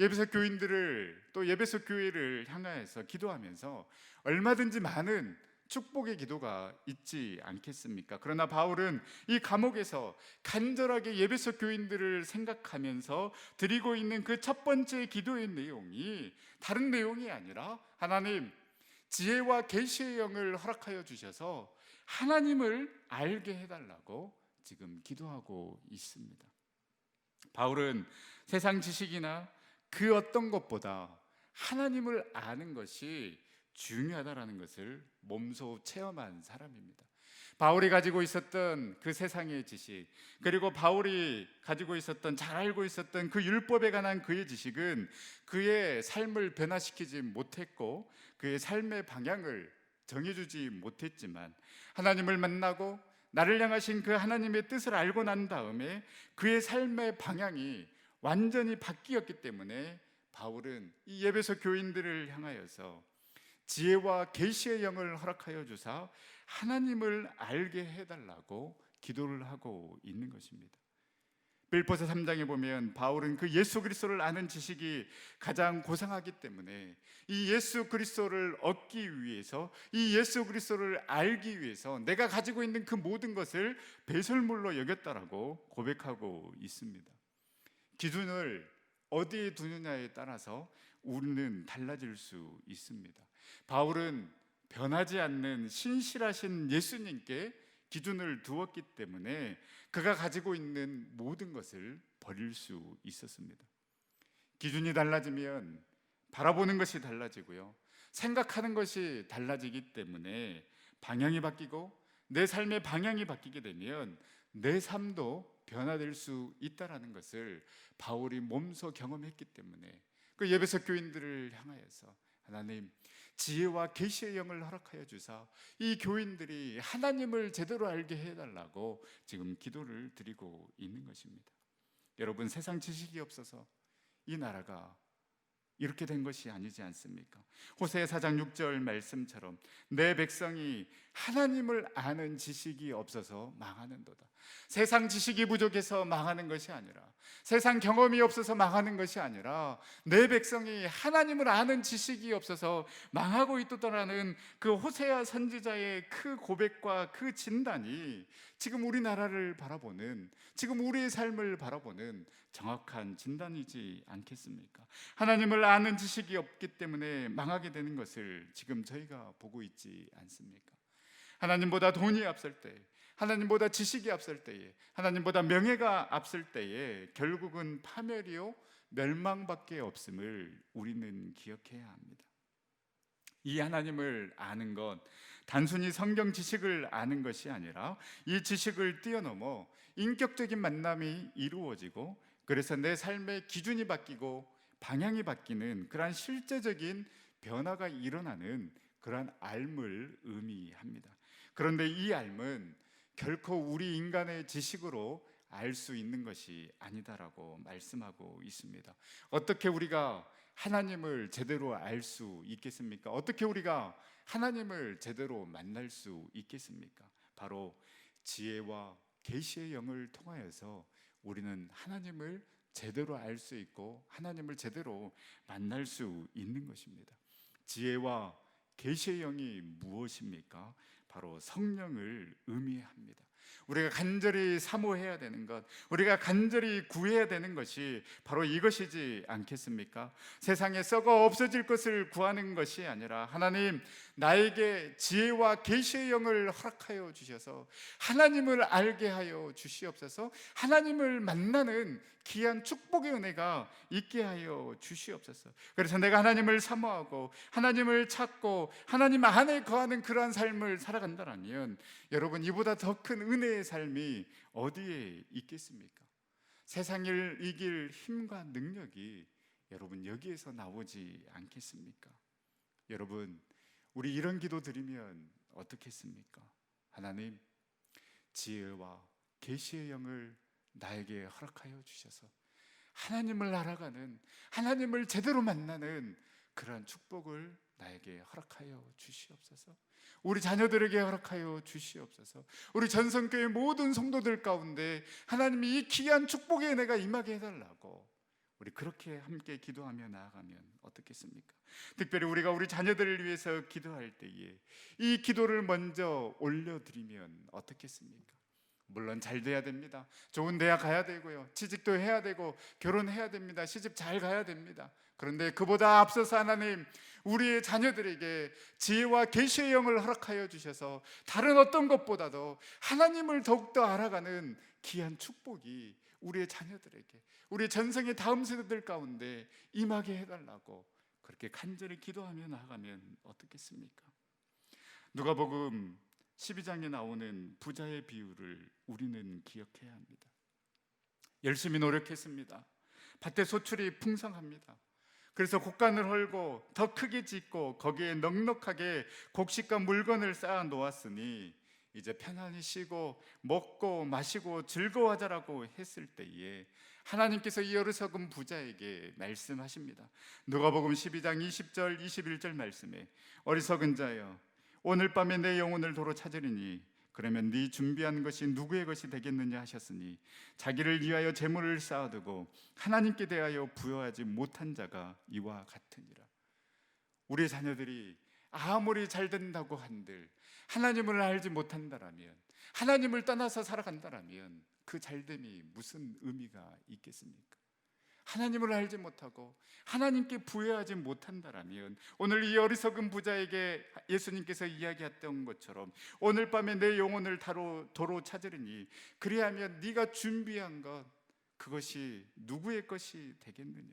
에베소 교인들을 또 에베소 교회를 향하여서 기도하면서 얼마든지 많은 축복의 기도가 있지 않겠습니까? 그러나 바울은 이 감옥에서 간절하게 에베소 교인들을 생각하면서 드리고 있는 그 첫 번째 기도의 내용이 다른 내용이 아니라 하나님 지혜와 계시의 영을 허락하여 주셔서 하나님을 알게 해달라고 지금 기도하고 있습니다. 바울은 세상 지식이나 그 어떤 것보다 하나님을 아는 것이 중요하다라는 것을 몸소 체험한 사람입니다. 바울이 가지고 있었던 그 세상의 지식 그리고 바울이 가지고 있었던 잘 알고 있었던 그 율법에 관한 그의 지식은 그의 삶을 변화시키지 못했고 그의 삶의 방향을 정해주지 못했지만 하나님을 만나고 나를 향하신 그 하나님의 뜻을 알고 난 다음에 그의 삶의 방향이 완전히 바뀌었기 때문에 바울은 이 에베소 교인들을 향하여서 지혜와 계시의 영을 허락하여 주사 하나님을 알게 해달라고 기도를 하고 있는 것입니다. 빌보서 3장에 보면 바울은 그 예수 그리스도를 아는 지식이 가장 고상하기 때문에 이 예수 그리스도를 얻기 위해서 이 예수 그리스도를 알기 위해서 내가 가지고 있는 그 모든 것을 배설물로 여겼다라고 고백하고 있습니다. 기준을 어디에 두느냐에 따라서 우리는 달라질 수 있습니다. 바울은 변하지 않는 신실하신 예수님께 기준을 두었기 때문에 그가 가지고 있는 모든 것을 버릴 수 있었습니다. 기준이 달라지면 바라보는 것이 달라지고요, 생각하는 것이 달라지기 때문에 방향이 바뀌고 내 삶의 방향이 바뀌게 되면 내 삶도 변화될 수 있다라는 것을 바울이 몸소 경험했기 때문에 그 에베소 교인들을 향하여서 하나님 지혜와 계시의 영을 허락하여 주사 이 교인들이 하나님을 제대로 알게 해달라고 지금 기도를 드리고 있는 것입니다. 여러분, 세상 지식이 없어서 이 나라가 이렇게 된 것이 아니지 않습니까? 호세아 4장 6절 말씀처럼 내 백성이 하나님을 아는 지식이 없어서 망하는도다. 세상 지식이 부족해서 망하는 것이 아니라, 세상 경험이 없어서 망하는 것이 아니라, 내 백성이 하나님을 아는 지식이 없어서 망하고 있다라는 그 호세아 선지자의 그 고백과 그 진단이 지금 우리나라를 바라보는, 지금 우리의 삶을 바라보는 정확한 진단이지 않겠습니까? 하나님을 아는 지식이 없기 때문에 망하게 되는 것을 지금 저희가 보고 있지 않습니까? 하나님보다 돈이 앞설 때, 하나님보다 지식이 앞설 때에, 하나님보다 명예가 앞설 때에 결국은 파멸이요 멸망밖에 없음을 우리는 기억해야 합니다. 이 하나님을 아는 것, 단순히 성경 지식을 아는 것이 아니라 이 지식을 뛰어넘어 인격적인 만남이 이루어지고, 그래서 내 삶의 기준이 바뀌고 방향이 바뀌는 그러한 실제적인 변화가 일어나는 그러한 알을 의미합니다. 그런데 이 알은 결코 우리 인간의 지식으로 알 수 있는 것이 아니다라고 말씀하고 있습니다. 어떻게 우리가 하나님을 제대로 알 수 있겠습니까? 어떻게 우리가 하나님을 제대로 만날 수 있겠습니까? 바로 지혜와 계시의 영을 통하여서 우리는 하나님을 제대로 알 수 있고 하나님을 제대로 만날 수 있는 것입니다. 지혜와 계시의 영이 무엇입니까? 바로 성령을 의미합니다. 우리가 간절히 사모해야 되는 것, 우리가 간절히 구해야 되는 것이 바로 이것이지 않겠습니까? 세상에 썩어 없어질 것을 구하는 것이 아니라, 하나님 나에게 지혜와 계시의 영을 허락하여 주셔서 하나님을 알게 하여 주시옵소서. 하나님을 만나는 귀한 축복의 은혜가 있게 하여 주시옵소서. 그래서 내가 하나님을 사모하고 하나님을 찾고 하나님 안에 거하는 그러한 삶을 살아간다면, 여러분 이보다 더 큰 은혜의 삶이 어디에 있겠습니까? 세상을 이길 힘과 능력이 여러분 여기에서 나오지 않겠습니까? 여러분, 우리 이런 기도 드리면 어떻겠습니까? 하나님, 지혜와 계시의 영을 나에게 허락하여 주셔서 하나님을 알아가는, 하나님을 제대로 만나는 그러한 축복을 나에게 허락하여 주시옵소서. 우리 자녀들에게 허락하여 주시옵소서. 우리 전성교회 모든 성도들 가운데 하나님이 이 귀한 축복의 은혜가 임하게 해달라고 우리 그렇게 함께 기도하며 나아가면 어떻겠습니까? 특별히 우리가 우리 자녀들을 위해서 기도할 때에 이 기도를 먼저 올려드리면 어떻겠습니까? 물론 잘 돼야 됩니다. 좋은 대학 가야 되고요, 취직도 해야 되고 결혼해야 됩니다. 시집 잘 가야 됩니다. 그런데 그보다 앞서서 하나님, 우리의 자녀들에게 지혜와 계시의 영을 허락하여 주셔서 다른 어떤 것보다도 하나님을 더욱더 알아가는 귀한 축복이 우리의 자녀들에게, 우리 전생의 다음 세대들 가운데 임하게 해달라고 그렇게 간절히 기도하며 나아가면 어떻겠습니까? 누가복음 12장에 나오는 부자의 비유를 우리는 기억해야 합니다. 열심히 노력했습니다. 밭에 소출이 풍성합니다. 그래서 곡간을 헐고 더 크게 짓고 거기에 넉넉하게 곡식과 물건을 쌓아 놓았으니 이제 편안히 쉬고 먹고 마시고 즐거워하자라고 했을 때에 하나님께서 이 어리석은 부자에게 말씀하십니다. 누가복음 12장 20절 21절 말씀에, 어리석은 자여, 오늘 밤에 내 영혼을 도로 찾으리니 그러면 네 준비한 것이 누구의 것이 되겠느냐 하셨으니, 자기를 위하여 재물을 쌓아두고 하나님께 대하여 부여하지 못한 자가 이와 같으니라. 우리 자녀들이 아무리 잘 된다고 한들 하나님을 알지 못한다라면, 하나님을 떠나서 살아간다라면 그 잘됨이 무슨 의미가 있겠습니까? 하나님을 알지 못하고 하나님께 부여하지 못한다라면, 오늘 이 어리석은 부자에게 예수님께서 이야기했던 것처럼 오늘 밤에 내 영혼을 도로 찾으리니 그리하면 네가 준비한 것, 그것이 누구의 것이 되겠느냐?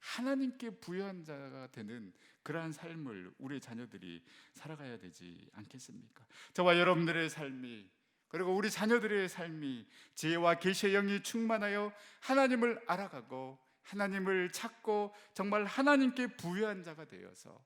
하나님께 부여한 자가 되는 그러한 삶을 우리 자녀들이 살아가야 되지 않겠습니까? 저와 여러분들의 삶이, 그리고 우리 자녀들의 삶이 지혜와 계시의 영이 충만하여 하나님을 알아가고 하나님을 찾고 정말 하나님께 부여한 자가 되어서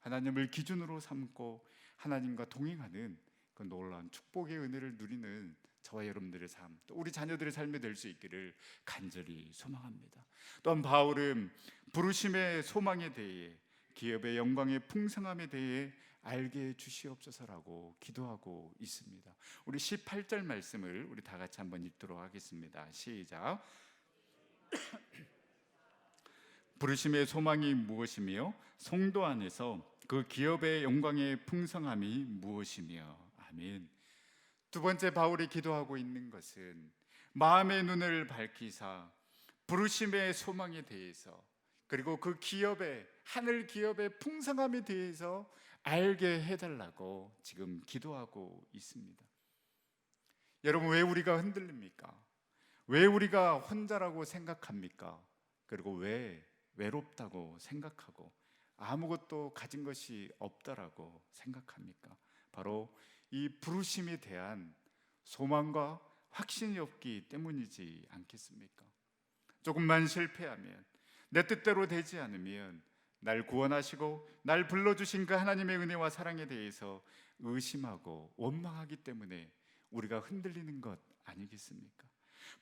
하나님을 기준으로 삼고 하나님과 동행하는 그 놀라운 축복의 은혜를 누리는 저와 여러분들의 삶, 또 우리 자녀들의 삶이 될 수 있기를 간절히 소망합니다. 또한 바울은 부르심의 소망에 대해, 기업의 영광의 풍성함에 대해 알게 해 주시옵소서라고 기도하고 있습니다. 우리 18절 말씀을 우리 다 같이 한번 읽도록 하겠습니다. 시작. 부르심의 소망이 무엇이며 성도 안에서 그 기업의 영광의 풍성함이 무엇이며. 아멘. 두 번째 바울이 기도하고 있는 것은 마음의 눈을 밝히사 부르심의 소망에 대해서, 그리고 그 기업의, 하늘 기업의 풍성함에 대해서 알게 해달라고 지금 기도하고 있습니다. 여러분, 왜 우리가 흔들립니까? 왜 우리가 혼자라고 생각합니까? 그리고 왜 외롭다고 생각하고 아무것도 가진 것이 없다라고 생각합니까? 바로 이 부르심에 대한 소망과 확신이 없기 때문이지 않겠습니까? 조금만 실패하면, 내 뜻대로 되지 않으면 날 구원하시고 날 불러주신 그 하나님의 은혜와 사랑에 대해서 의심하고 원망하기 때문에 우리가 흔들리는 것 아니겠습니까?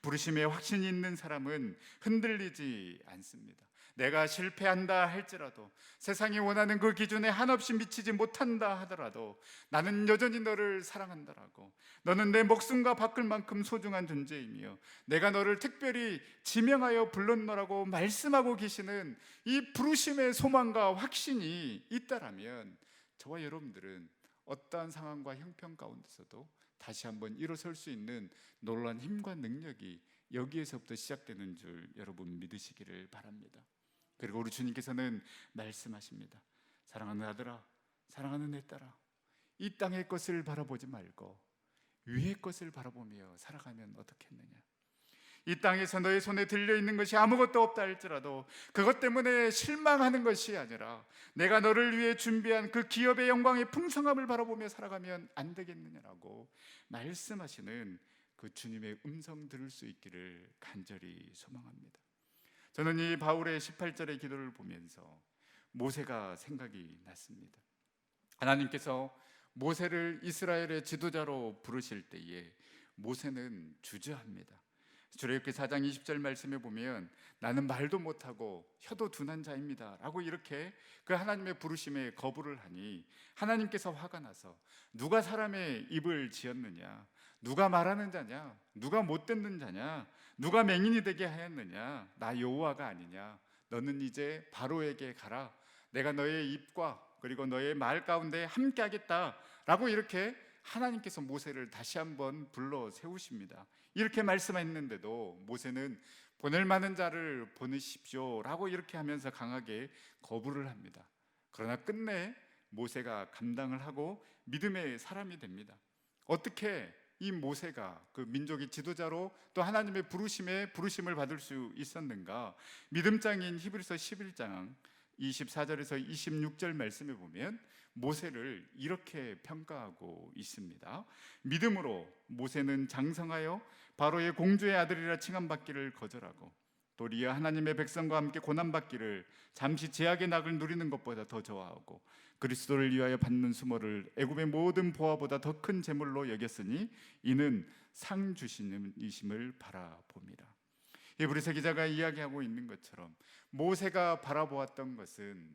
부르심에 확신이 있는 사람은 흔들리지 않습니다. 내가 실패한다 할지라도, 세상이 원하는 그 기준에 한없이 미치지 못한다 하더라도 나는 여전히 너를 사랑한다라고, 너는 내 목숨과 바꿀 만큼 소중한 존재이며 내가 너를 특별히 지명하여 불렀노라고 말씀하고 계시는 이 부르심의 소망과 확신이 있다라면, 저와 여러분들은 어떠한 상황과 형편 가운데서도 다시 한번 일어설 수 있는 놀라운 힘과 능력이 여기에서부터 시작되는 줄 여러분 믿으시기를 바랍니다. 그리고 우리 주님께서는 말씀하십니다. 사랑하는 아들아, 사랑하는 내 딸아, 이 땅의 것을 바라보지 말고 위의 것을 바라보며 살아가면 어떻겠느냐. 이 땅에서 너의 손에 들려있는 것이 아무것도 없다 할지라도 그것 때문에 실망하는 것이 아니라 내가 너를 위해 준비한 그 기업의 영광의 풍성함을 바라보며 살아가면 안 되겠느냐라고 말씀하시는 그 주님의 음성 들을 수 있기를 간절히 소망합니다. 저는 이 바울의 18절의 기도를 보면서 모세가 생각이 났습니다. 하나님께서 모세를 이스라엘의 지도자로 부르실 때에 모세는 주저합니다. 출애굽기 4장 20절 말씀에 보면 나는 말도 못하고 혀도 둔한 자입니다 라고 이렇게 그 하나님의 부르심에 거부를 하니 하나님께서 화가 나서 누가 사람의 입을 지었느냐, 누가 말하는 자냐, 누가 못 듣는 자냐, 누가 맹인이 되게 하였느냐, 나 여호와가 아니냐, 너는 이제 바로에게 가라, 내가 너의 입과 그리고 너의 말 가운데 함께 하겠다 라고 이렇게 하나님께서 모세를 다시 한번 불러 세우십니다. 이렇게 말씀했는데도 모세는 보낼 만한 자를 보내십시오 라고 이렇게 하면서 강하게 거부를 합니다. 그러나 끝내 모세가 감당을 하고 믿음의 사람이 됩니다. 어떻게 이 모세가 그 민족의 지도자로 또 하나님의 부르심을 받을 수 있었는가? 믿음장인 히브리서 11장 24절에서 26절 말씀에 보면 모세를 이렇게 평가하고 있습니다. 믿음으로 모세는 장성하여 바로의 공주의 아들이라 칭함받기를 거절하고 또 리아 하나님의 백성과 함께 고난받기를 잠시 제약의 낙을 누리는 것보다 더 좋아하고 그리스도를 위하여 받는 수모를 애굽의 모든 보화보다 더 큰 재물로 여겼으니 이는 상 주시는 이심을 바라봅니다. 히브리서 기자가 이야기하고 있는 것처럼 모세가 바라보았던 것은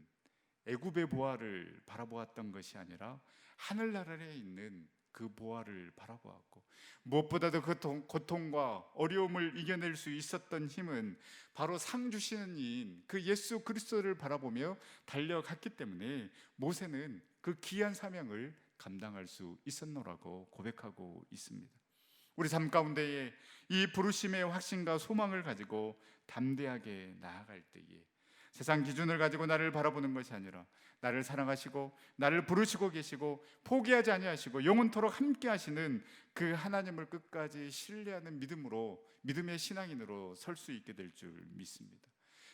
애굽의 보화를 바라보았던 것이 아니라 하늘나라에 있는 그 보화를 바라보았고, 무엇보다도 그 고통과 어려움을 이겨낼 수 있었던 힘은 바로 상 주시는 이인 그 예수 그리스도를 바라보며 달려갔기 때문에 모세는 그 귀한 사명을 감당할 수 있었노라고 고백하고 있습니다. 우리 삶 가운데에 이 부르심의 확신과 소망을 가지고 담대하게 나아갈 때에 세상 기준을 가지고 나를 바라보는 것이 아니라 나를 사랑하시고 나를 부르시고 계시고 포기하지 아니하시고 영원토록 함께 하시는 그 하나님을 끝까지 신뢰하는 믿음의 신앙인으로 설 수 있게 될 줄 믿습니다.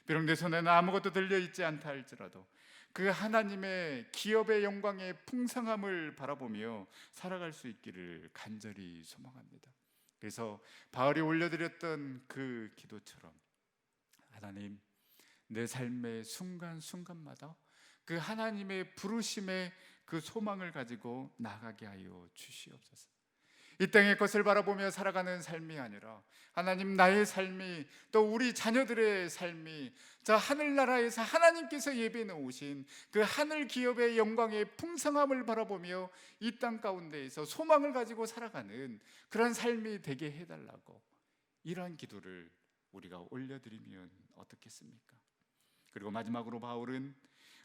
비록 내 손에는 아무것도 들려있지 않다 할지라도 그 하나님의 기업의 영광의 풍성함을 바라보며 살아갈 수 있기를 간절히 소망합니다. 그래서 바울이 올려드렸던 그 기도처럼 하나님, 내 삶의 순간순간마다 그 하나님의 부르심의 그 소망을 가지고 나가게 하여 주시옵소서. 이 땅의 것을 바라보며 살아가는 삶이 아니라 하나님, 나의 삶이, 또 우리 자녀들의 삶이 저 하늘나라에서 하나님께서 예비해 놓으신 그 하늘 기업의 영광의 풍성함을 바라보며 이 땅 가운데에서 소망을 가지고 살아가는 그런 삶이 되게 해달라고, 이러한 기도를 우리가 올려드리면 어떻겠습니까? 그리고 마지막으로 바울은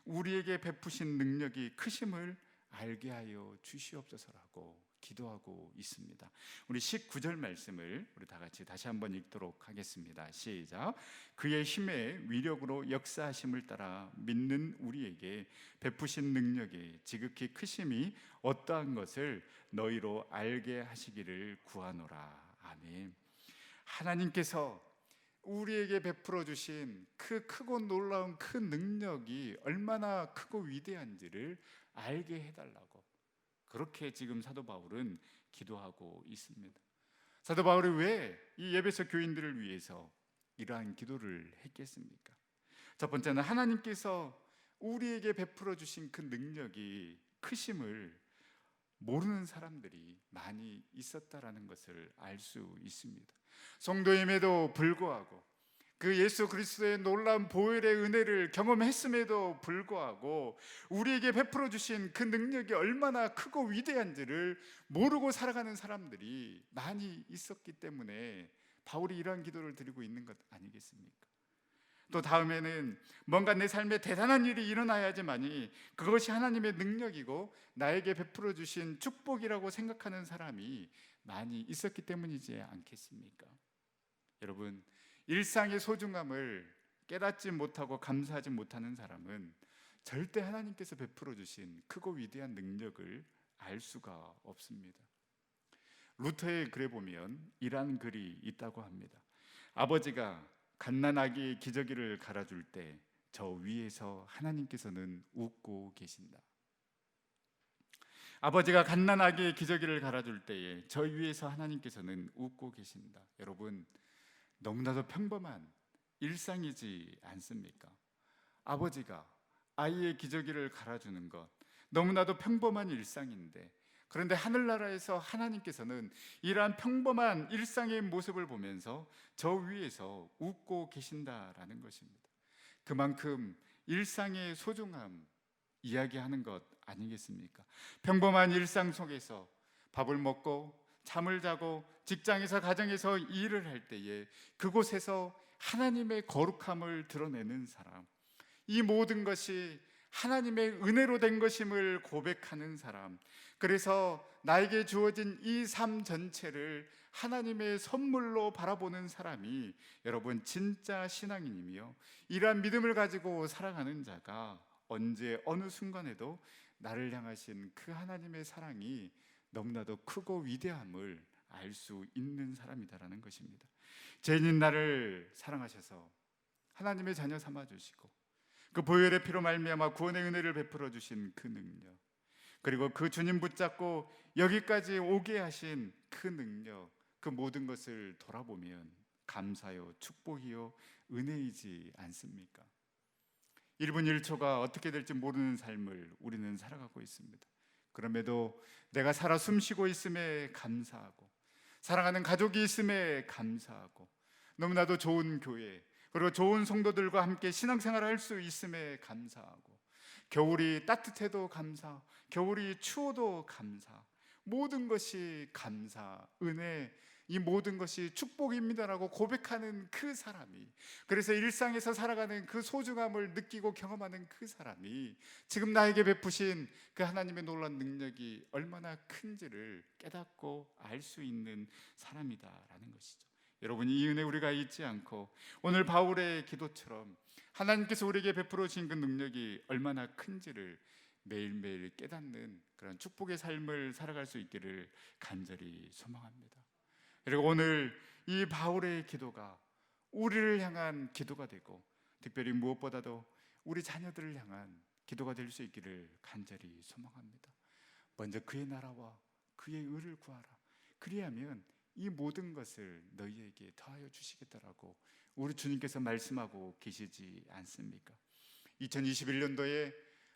우리에게 베푸신 능력이 크심을 알게 하여 주시옵소서라고 기도하고 있습니다. 우리 19절 말씀을 우리 다 같이 다시 한번 읽도록 하겠습니다. 시작. 그의 힘의 위력으로 역사하심을 따라 믿는 우리에게 베푸신 능력이 지극히 크심이 어떠한 것을 너희로 알게 하시기를 구하노라. 아멘. 하나님께서 우리에게 베풀어 주신 그 크고 놀라운 그 능력이 얼마나 크고 위대한지를 알게 해달라고, 그렇게 지금 사도 바울은 기도하고 있습니다. 사도 바울이 왜 이 에베소 교인들을 위해서 이러한 기도를 했겠습니까? 첫 번째는 하나님께서 우리에게 베풀어 주신 그 능력이 크심을 모르는 사람들이 많이 있었다라는 것을 알 수 있습니다. 성도임에도 불구하고, 그 예수 그리스도의 놀라운 보혈의 은혜를 경험했음에도 불구하고 우리에게 베풀어 주신 그 능력이 얼마나 크고 위대한지를 모르고 살아가는 사람들이 많이 있었기 때문에 바울이 이러한 기도를 드리고 있는 것 아니겠습니까? 또 다음에는 뭔가 내 삶에 대단한 일이 일어나야지만이 그것이 하나님의 능력이고 나에게 베풀어 주신 축복이라고 생각하는 사람이 많이 있었기 때문이지 않겠습니까? 여러분, 일상의 소중함을 깨닫지 못하고 감사하지 못하는 사람은 절대 하나님께서 베풀어 주신 크고 위대한 능력을 알 수가 없습니다. 루터의 글에 보면 이러한 글이 있다고 합니다. 아버지가 갓난아기의 기저귀를 갈아줄 때 저 위에서 하나님께서는 웃고 계신다. 아버지가 갓난아기의 기저귀를 갈아줄 때에 저 위에서 하나님께서는 웃고 계신다. 여러분, 너무나도 평범한 일상이지 않습니까? 아버지가 아이의 기저귀를 갈아주는 것, 너무나도 평범한 일상인데, 그런데 하늘나라에서 하나님께서는 이러한 평범한 일상의 모습을 보면서 저 위에서 웃고 계신다라는 것입니다. 그만큼 일상의 소중함 이야기하는 것 아니겠습니까? 평범한 일상 속에서 밥을 먹고 잠을 자고 직장에서 가정에서 일을 할 때에 그곳에서 하나님의 거룩함을 드러내는 사람, 이 모든 것이 하나님의 은혜로 된 것임을 고백하는 사람, 그래서 나에게 주어진 이 삶 전체를 하나님의 선물로 바라보는 사람이 여러분 진짜 신앙인이며, 이러한 믿음을 가지고 살아가는 자가 언제 어느 순간에도 나를 향하신 그 하나님의 사랑이 너무나도 크고 위대함을 알 수 있는 사람이다라는 것입니다. 죄인인 나를 사랑하셔서 하나님의 자녀 삼아 주시고 그 보혈의 피로 말미암아 구원의 은혜를 베풀어 주신 그 능력, 그리고 그 주님 붙잡고 여기까지 오게 하신 그 능력, 그 모든 것을 돌아보면 감사요 축복이요 은혜이지 않습니까? 1분 1초가 어떻게 될지 모르는 삶을 우리는 살아가고 있습니다. 그럼에도 내가 살아 숨쉬고 있음에 감사하고, 사랑하는 가족이 있음에 감사하고, 너무나도 좋은 교회, 그리고 좋은 성도들과 함께 신앙생활을 할 수 있음에 감사하고, 겨울이 따뜻해도 감사, 겨울이 추워도 감사, 모든 것이 감사, 은혜, 이 모든 것이 축복입니다라고 고백하는 그 사람이, 그래서 일상에서 살아가는 그 소중함을 느끼고 경험하는 그 사람이 지금 나에게 베푸신 그 하나님의 놀라운 능력이 얼마나 큰지를 깨닫고 알 수 있는 사람이다라는 것이죠. 여러분, 이 은혜 우리가 잊지 않고 오늘 바울의 기도처럼 하나님께서 우리에게 베풀어 주신 그 능력이 얼마나 큰지를 매일매일 깨닫는 그런 축복의 삶을 살아갈 수 있기를 간절히 소망합니다. 그리고 오늘 이 바울의 기도가 우리를 향한 기도가 되고, 특별히 무엇보다도 우리 자녀들을 향한 기도가 될 수 있기를 간절히 소망합니다. 먼저 그의 나라와 그의 의를 구하라. 그리하면 이 모든 것을 너희에게 더하여 주시겠다라고 우리 주님께서 말씀하고 계시지 않습니까? 2021년도에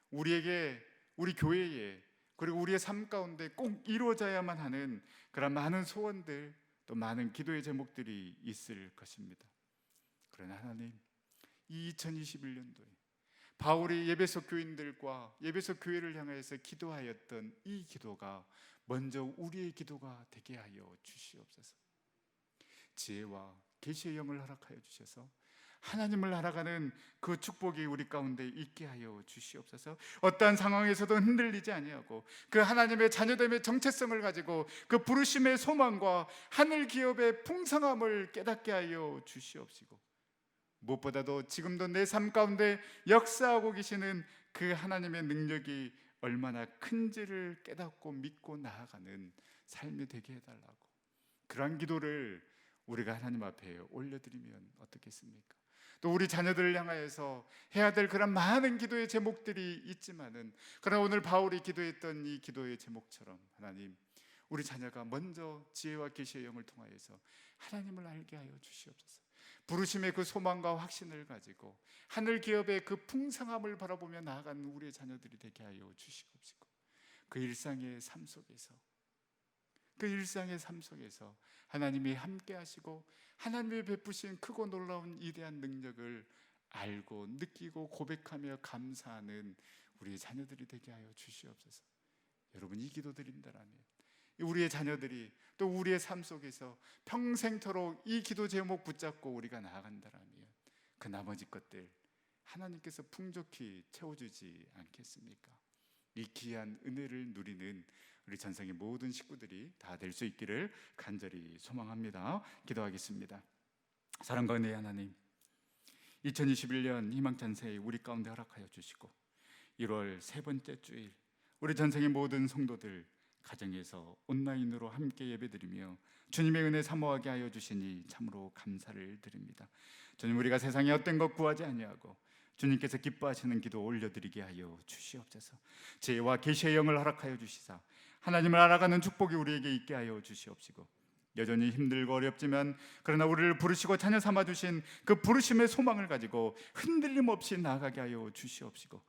우리에게, 우리 교회에 그리고 우리의 삶 가운데 꼭 이루어져야만 하는 그런 많은 소원들, 또 많은 기도의 제목들이 있을 것입니다. 그러나 하나님, 이 2021년도에 바울이 예배소 교인들과 예배소 교회를 향해서 기도하였던 이 기도가 먼저 우리의 기도가 되게 하여 주시옵소서. 지혜와 계시의 영을 허락하여 주셔서 하나님을 알아가는 그 축복이 우리 가운데 있게 하여 주시옵소서. 어떠한 상황에서도 흔들리지 아니하고 그 하나님의 자녀됨의 정체성을 가지고 그 부르심의 소망과 하늘 기업의 풍성함을 깨닫게 하여 주시옵시고, 무엇보다도 지금도 내 삶 가운데 역사하고 계시는 그 하나님의 능력이 얼마나 큰지를 깨닫고 믿고 나아가는 삶이 되게 해달라고, 그러한 기도를 우리가 하나님 앞에 올려드리면 어떻겠습니까? 또 우리 자녀들을 향하여서 해야 될 그런 많은 기도의 제목들이 있지만은, 그러나 오늘 바울이 기도했던 이 기도의 제목처럼 하나님, 우리 자녀가 먼저 지혜와 계시의 영을 통하여서 하나님을 알게 하여 주시옵소서. 부르심의 그 소망과 확신을 가지고 하늘 기업의 그 풍성함을 바라보며 나아가는 우리의 자녀들이 되게 하여 주시옵시고, 그 일상의 삶 속에서 하나님이 함께 하시고 하나님이 베푸신 크고 놀라운 이대한 능력을 알고 느끼고 고백하며 감사하는 우리의 자녀들이 되게 하여 주시옵소서. 여러분, 이 기도 드린다라면 우리의 자녀들이 또 우리의 삶 속에서 평생토록 이 기도 제목 붙잡고 우리가 나아간다라면 그 나머지 것들 하나님께서 풍족히 채워주지 않겠습니까? 이 귀한 은혜를 누리는 우리 전성의 모든 식구들이 다 될 수 있기를 간절히 소망합니다. 기도하겠습니다. 사랑과 은혜의 하나님, 2021년 희망찬 새해 우리 가운데 허락하여 주시고 1월 세 번째 주일 우리 전성의 모든 성도들 가정에서 온라인으로 함께 예배드리며 주님의 은혜 사모하게 하여 주시니 참으로 감사를 드립니다. 주님, 우리가 세상에 어떤 것 구하지 아니하고 주님께서 기뻐하시는 기도 올려드리게 하여 주시옵소서. 지혜와 계시의 영을 허락하여 주시사 하나님을 알아가는 축복이 우리에게 있게 하여 주시옵시고, 여전히 힘들고 어렵지만 그러나 우리를 부르시고 자녀 삼아 주신 그 부르심의 소망을 가지고 흔들림 없이 나아가게 하여 주시옵시고,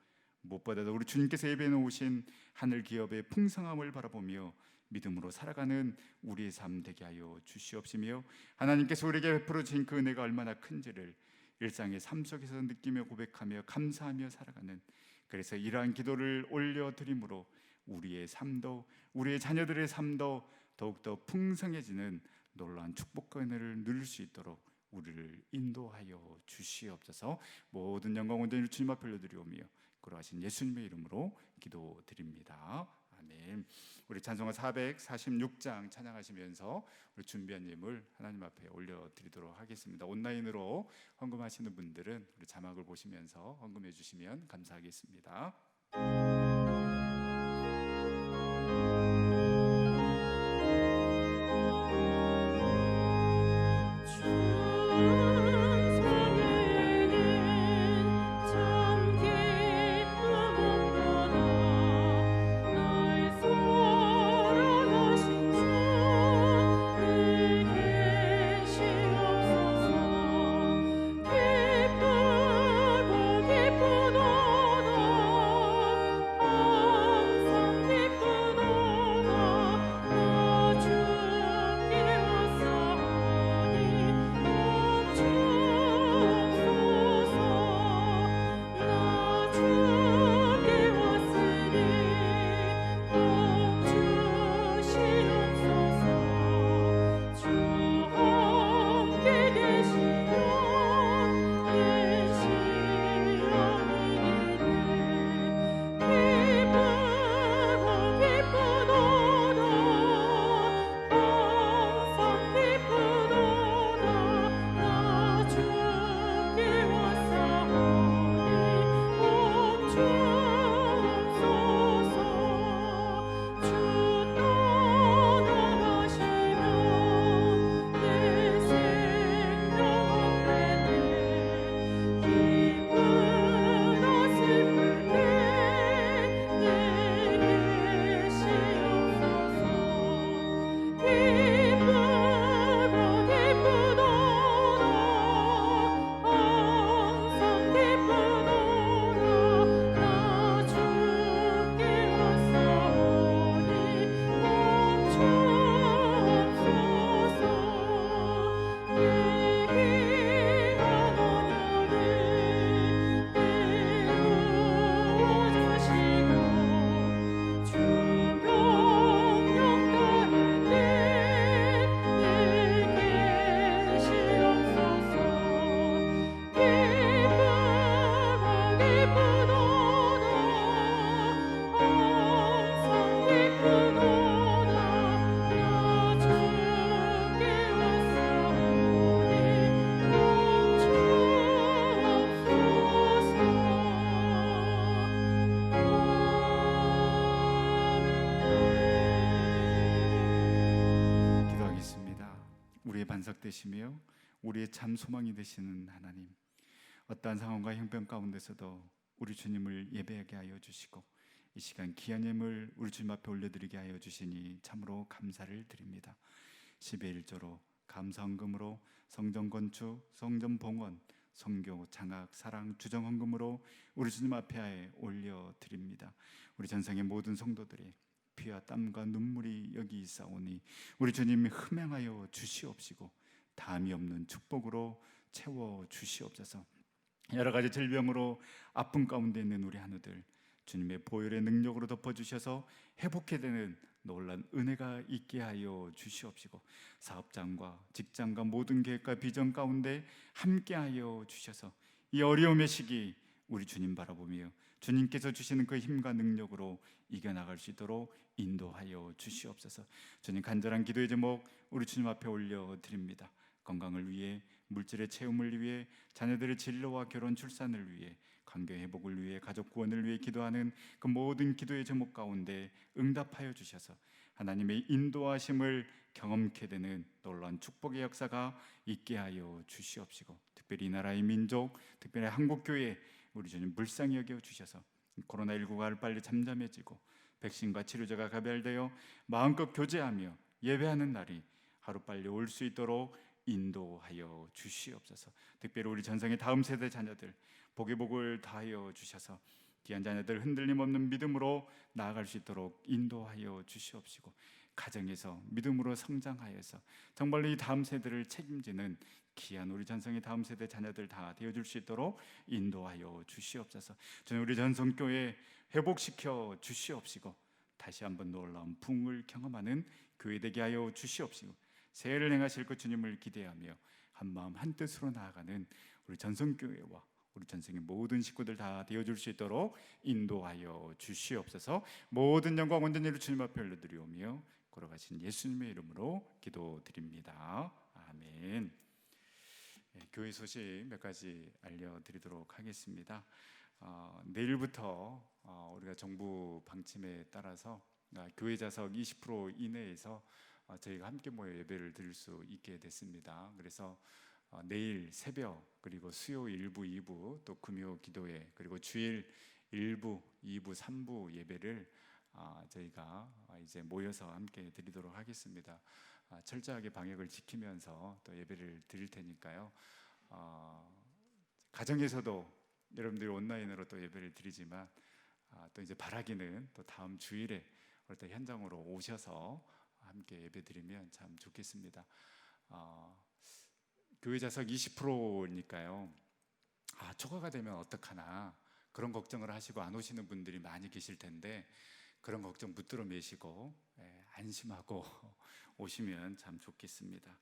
무엇보다도 우리 주님께서 예배해 놓으신 하늘 기업의 풍성함을 바라보며 믿음으로 살아가는 우리의 삶 되게 하여 주시옵시며, 하나님께서 우리에게 베풀어 주신 그 은혜가 얼마나 큰지를 일상의 삶 속에서 느끼며 고백하며 감사하며 살아가는, 그래서 이러한 기도를 올려드림으로 우리의 삶도 우리의 자녀들의 삶도 더욱더 풍성해지는 놀라운 축복과 은혜를 누릴 수 있도록 우리를 인도하여 주시옵소서. 모든 영광 온전히 주님 앞에 올려드리오며 그러하신 예수님의 이름으로 기도드립니다. 아멘. 우리 찬송가 446장 찬양하시면서 우리 준비한 예물 하나님 앞에 올려드리도록 하겠습니다. 온라인으로 헌금하시는 분들은 우리 자막을 보시면서 헌금해 주시면 감사하겠습니다. 기쁘고 기쁘도다 우리의 반석 되시며 우리의 참 소망이 되시는 하나님, 어떠한 상황과 형편 가운데서도 우리 주님을 예배하게 하여 주시고 이 시간 귀한 예물 우리 주님 앞에 올려드리게 하여 주시니 참으로 감사를 드립니다. 10의 1조로 감사헌금으로 성전 건축, 성전 봉헌, 선교, 장학, 사랑, 주정 헌금으로 우리 주님 앞에 올려드립니다. 우리 전성의 모든 성도들이 피와 땀과 눈물이 여기 있사오니 우리 주님이 흠양하여 주시옵시고 담이 없는 축복으로 채워 주시옵소서. 여러 가지 질병으로 아픔 가운데 있는 우리 한우들 주님의 보혈의 능력으로 덮어주셔서 회복해 되는 놀란 은혜가 있게 하여 주시옵시고 사업장과 직장과 모든 계획과 비전 가운데 함께하여 주셔서 이 어려움의 시기 우리 주님 바라보며 주님께서 주시는 그 힘과 능력으로 이겨나갈 수 있도록 인도하여 주시옵소서. 주님 간절한 기도의 제목 우리 주님 앞에 올려드립니다. 건강을 위해, 물질의 채움을 위해, 자녀들의 진로와 결혼 출산을 위해, 관계 회복을 위해, 가족 구원을 위해 기도하는 그 모든 기도의 제목 가운데 응답하여 주셔서 하나님의 인도하심을 경험케 되는 놀라운 축복의 역사가 있게 하여 주시옵시고 특별히 이 나라의 민족, 특별히 한국교회 우리 주님 불쌍히 여겨 주셔서 코로나19가 빨리 잠잠해지고 백신과 치료제가 개발되어 마음껏 교제하며 예배하는 날이 하루빨리 올 수 있도록 인도하여 주시옵소서. 특별히 우리 전성의 다음 세대 자녀들 복의 복을 다하여 주셔서 귀한 자녀들 흔들림 없는 믿음으로 나아갈 수 있도록 인도하여 주시옵시고 가정에서 믿음으로 성장하여서 정말로 이 다음 세대를 책임지는 귀한 우리 전성의 다음 세대 자녀들 다 되어줄 수 있도록 인도하여 주시옵소서. 저는 우리 전성교회 회복시켜 주시옵시고 다시 한번 놀라운 부흥을 경험하는 교회 되게 하여 주시옵시고 새해를 행하실 것 주님을 기대하며 한마음 한뜻으로 나아가는 우리 전성교회와 우리 전성의 모든 식구들 다 되어줄 수 있도록 인도하여 주시옵소서. 모든 영광 온전히로 주님 앞에 올려드리오며 걸어가신 예수님의 이름으로 기도드립니다. 아멘. 교회 소식 몇 가지 알려드리도록 하겠습니다. 내일부터 우리가 정부 방침에 따라서 교회 좌석 20% 이내에서 저희가 함께 모여 예배를 드릴 수 있게 됐습니다. 그래서 내일 새벽 그리고 수요일 1부, 2부 또 금요 기도회 그리고 주일 1부, 2부, 3부 예배를 저희가 이제 모여서 함께 드리도록 하겠습니다. 철저하게 방역을 지키면서 또 예배를 드릴 테니까요. 가정에서도 여러분들이 온라인으로 또 예배를 드리지만 또 이제 바라기는 또 다음 주일에 또 현장으로 오셔서 함께 예배 드리면 참 좋겠습니다. 교회 좌석 20%니까요. 초과가 되면 어떡하나 그런 걱정을 하시고 안 오시는 분들이 많이 계실 텐데 그런 걱정 붙들어 매시고 안심하고 오시면 참 좋겠습니다.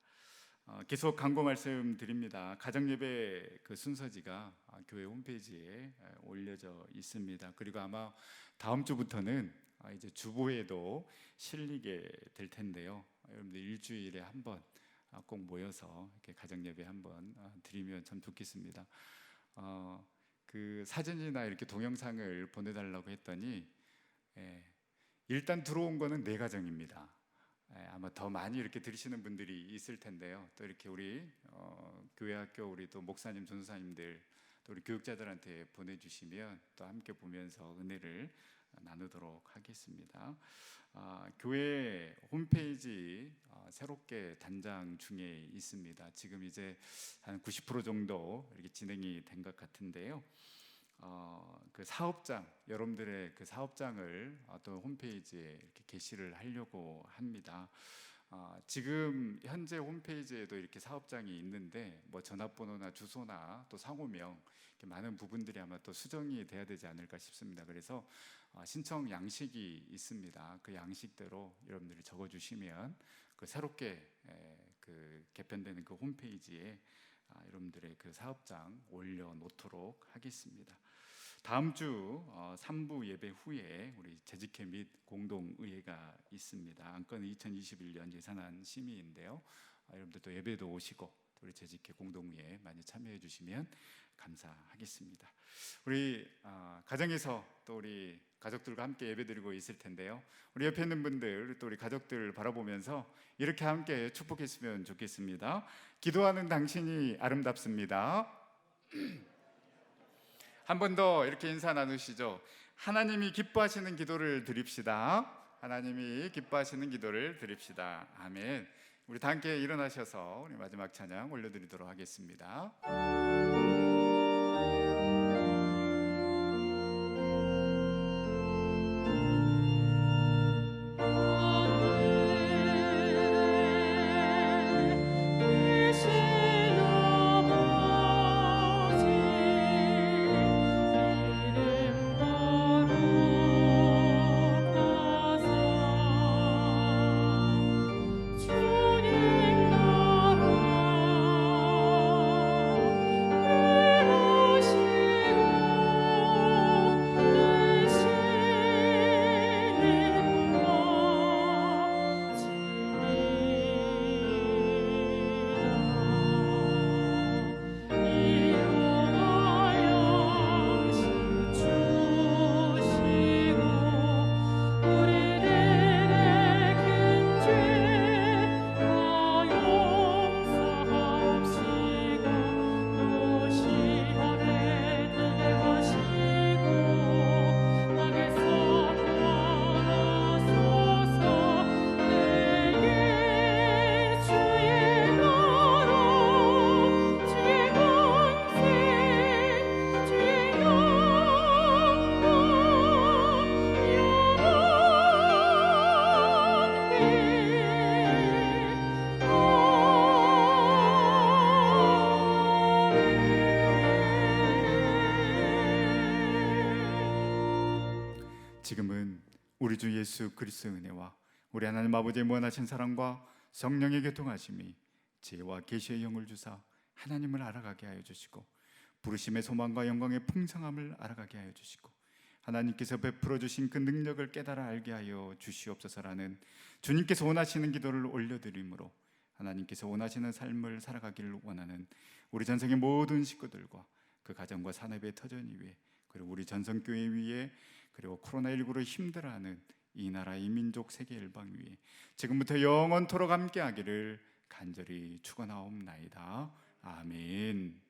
계속 광고 말씀드립니다. 가정예배 그 순서지가 교회 홈페이지에 올려져 있습니다. 그리고 아마 다음 주부터는 이제 주보에도 실리게 될 텐데요. 여러분들 일주일에 한 번 꼭 모여서 이렇게 가정예배 한번 드리면 참 좋겠습니다. 그 사진이나 이렇게 동영상을 보내달라고 했더니 일단 들어온 거는 4가정입니다. 아마 더 많이 이렇게 들으시는 분들이 있을 텐데요. 또 이렇게 우리 교회 학교 우리 또 목사님, 전도사님들 또 우리 교육자들한테 보내주시면 또 함께 보면서 은혜를 나누도록 하겠습니다. 교회 홈페이지 새롭게 단장 중에 있습니다. 지금 이제 한 90% 정도 이렇게 진행이 된 것 같은데요. 그 사업장 여러분들의 그 사업장을 또 홈페이지에 이렇게 게시를 하려고 합니다. 지금 현재 홈페이지에도 이렇게 사업장이 있는데 뭐 전화번호나 주소나 또 상호명 이렇게 많은 부분들이 아마 또 수정이 돼야 되지 않을까 싶습니다. 그래서 신청 양식이 있습니다. 그 양식대로 여러분들이 적어주시면 그 새롭게 그 개편되는 그 홈페이지에 여러분들의 그 사업장 올려놓도록 하겠습니다. 다음 주 3부 예배 후에 우리 재직회 및 공동의회가 있습니다. 안건은 2021년 예산안 심의인데요. 여러분들 또 예배도 오시고 우리 재직회 공동의회 많이 참여해 주시면 감사하겠습니다. 우리 가정에서 또 우리 가족들과 함께 예배드리고 있을 텐데요. 우리 옆에 있는 분들 또 우리 가족들 바라보면서 이렇게 함께 축복했으면 좋겠습니다. 기도하는 당신이 아름답습니다. 한 번 더 이렇게 인사 나누시죠. 하나님이 기뻐하시는 기도를 드립시다. 하나님이 기뻐하시는 기도를 드립시다. 아멘. 우리 다 함께 일어나셔서 우리 마지막 찬양 올려드리도록 하겠습니다. 지금은 우리 주 예수 그리스도의 은혜와 우리 하나님 아버지의 무한하신 사랑과 성령의 교통하심이 지혜와 계시의 영을 주사 하나님을 알아가게 하여 주시고 부르심의 소망과 영광의 풍성함을 알아가게 하여 주시고 하나님께서 베풀어 주신 그 능력을 깨달아 알게 하여 주시옵소서라는 주님께서 원하시는 기도를 올려드림으로 하나님께서 원하시는 삶을 살아가기를 원하는 우리 전성의 모든 식구들과 그 가정과 산업의 터전 위에 그리고 우리 전성교회 위에 그리고 코로나19로 힘들어하는 이 나라 이 민족 세계 일방 위에 지금부터 영원토록 함께하기를 간절히 축원하옵나이다. 아멘.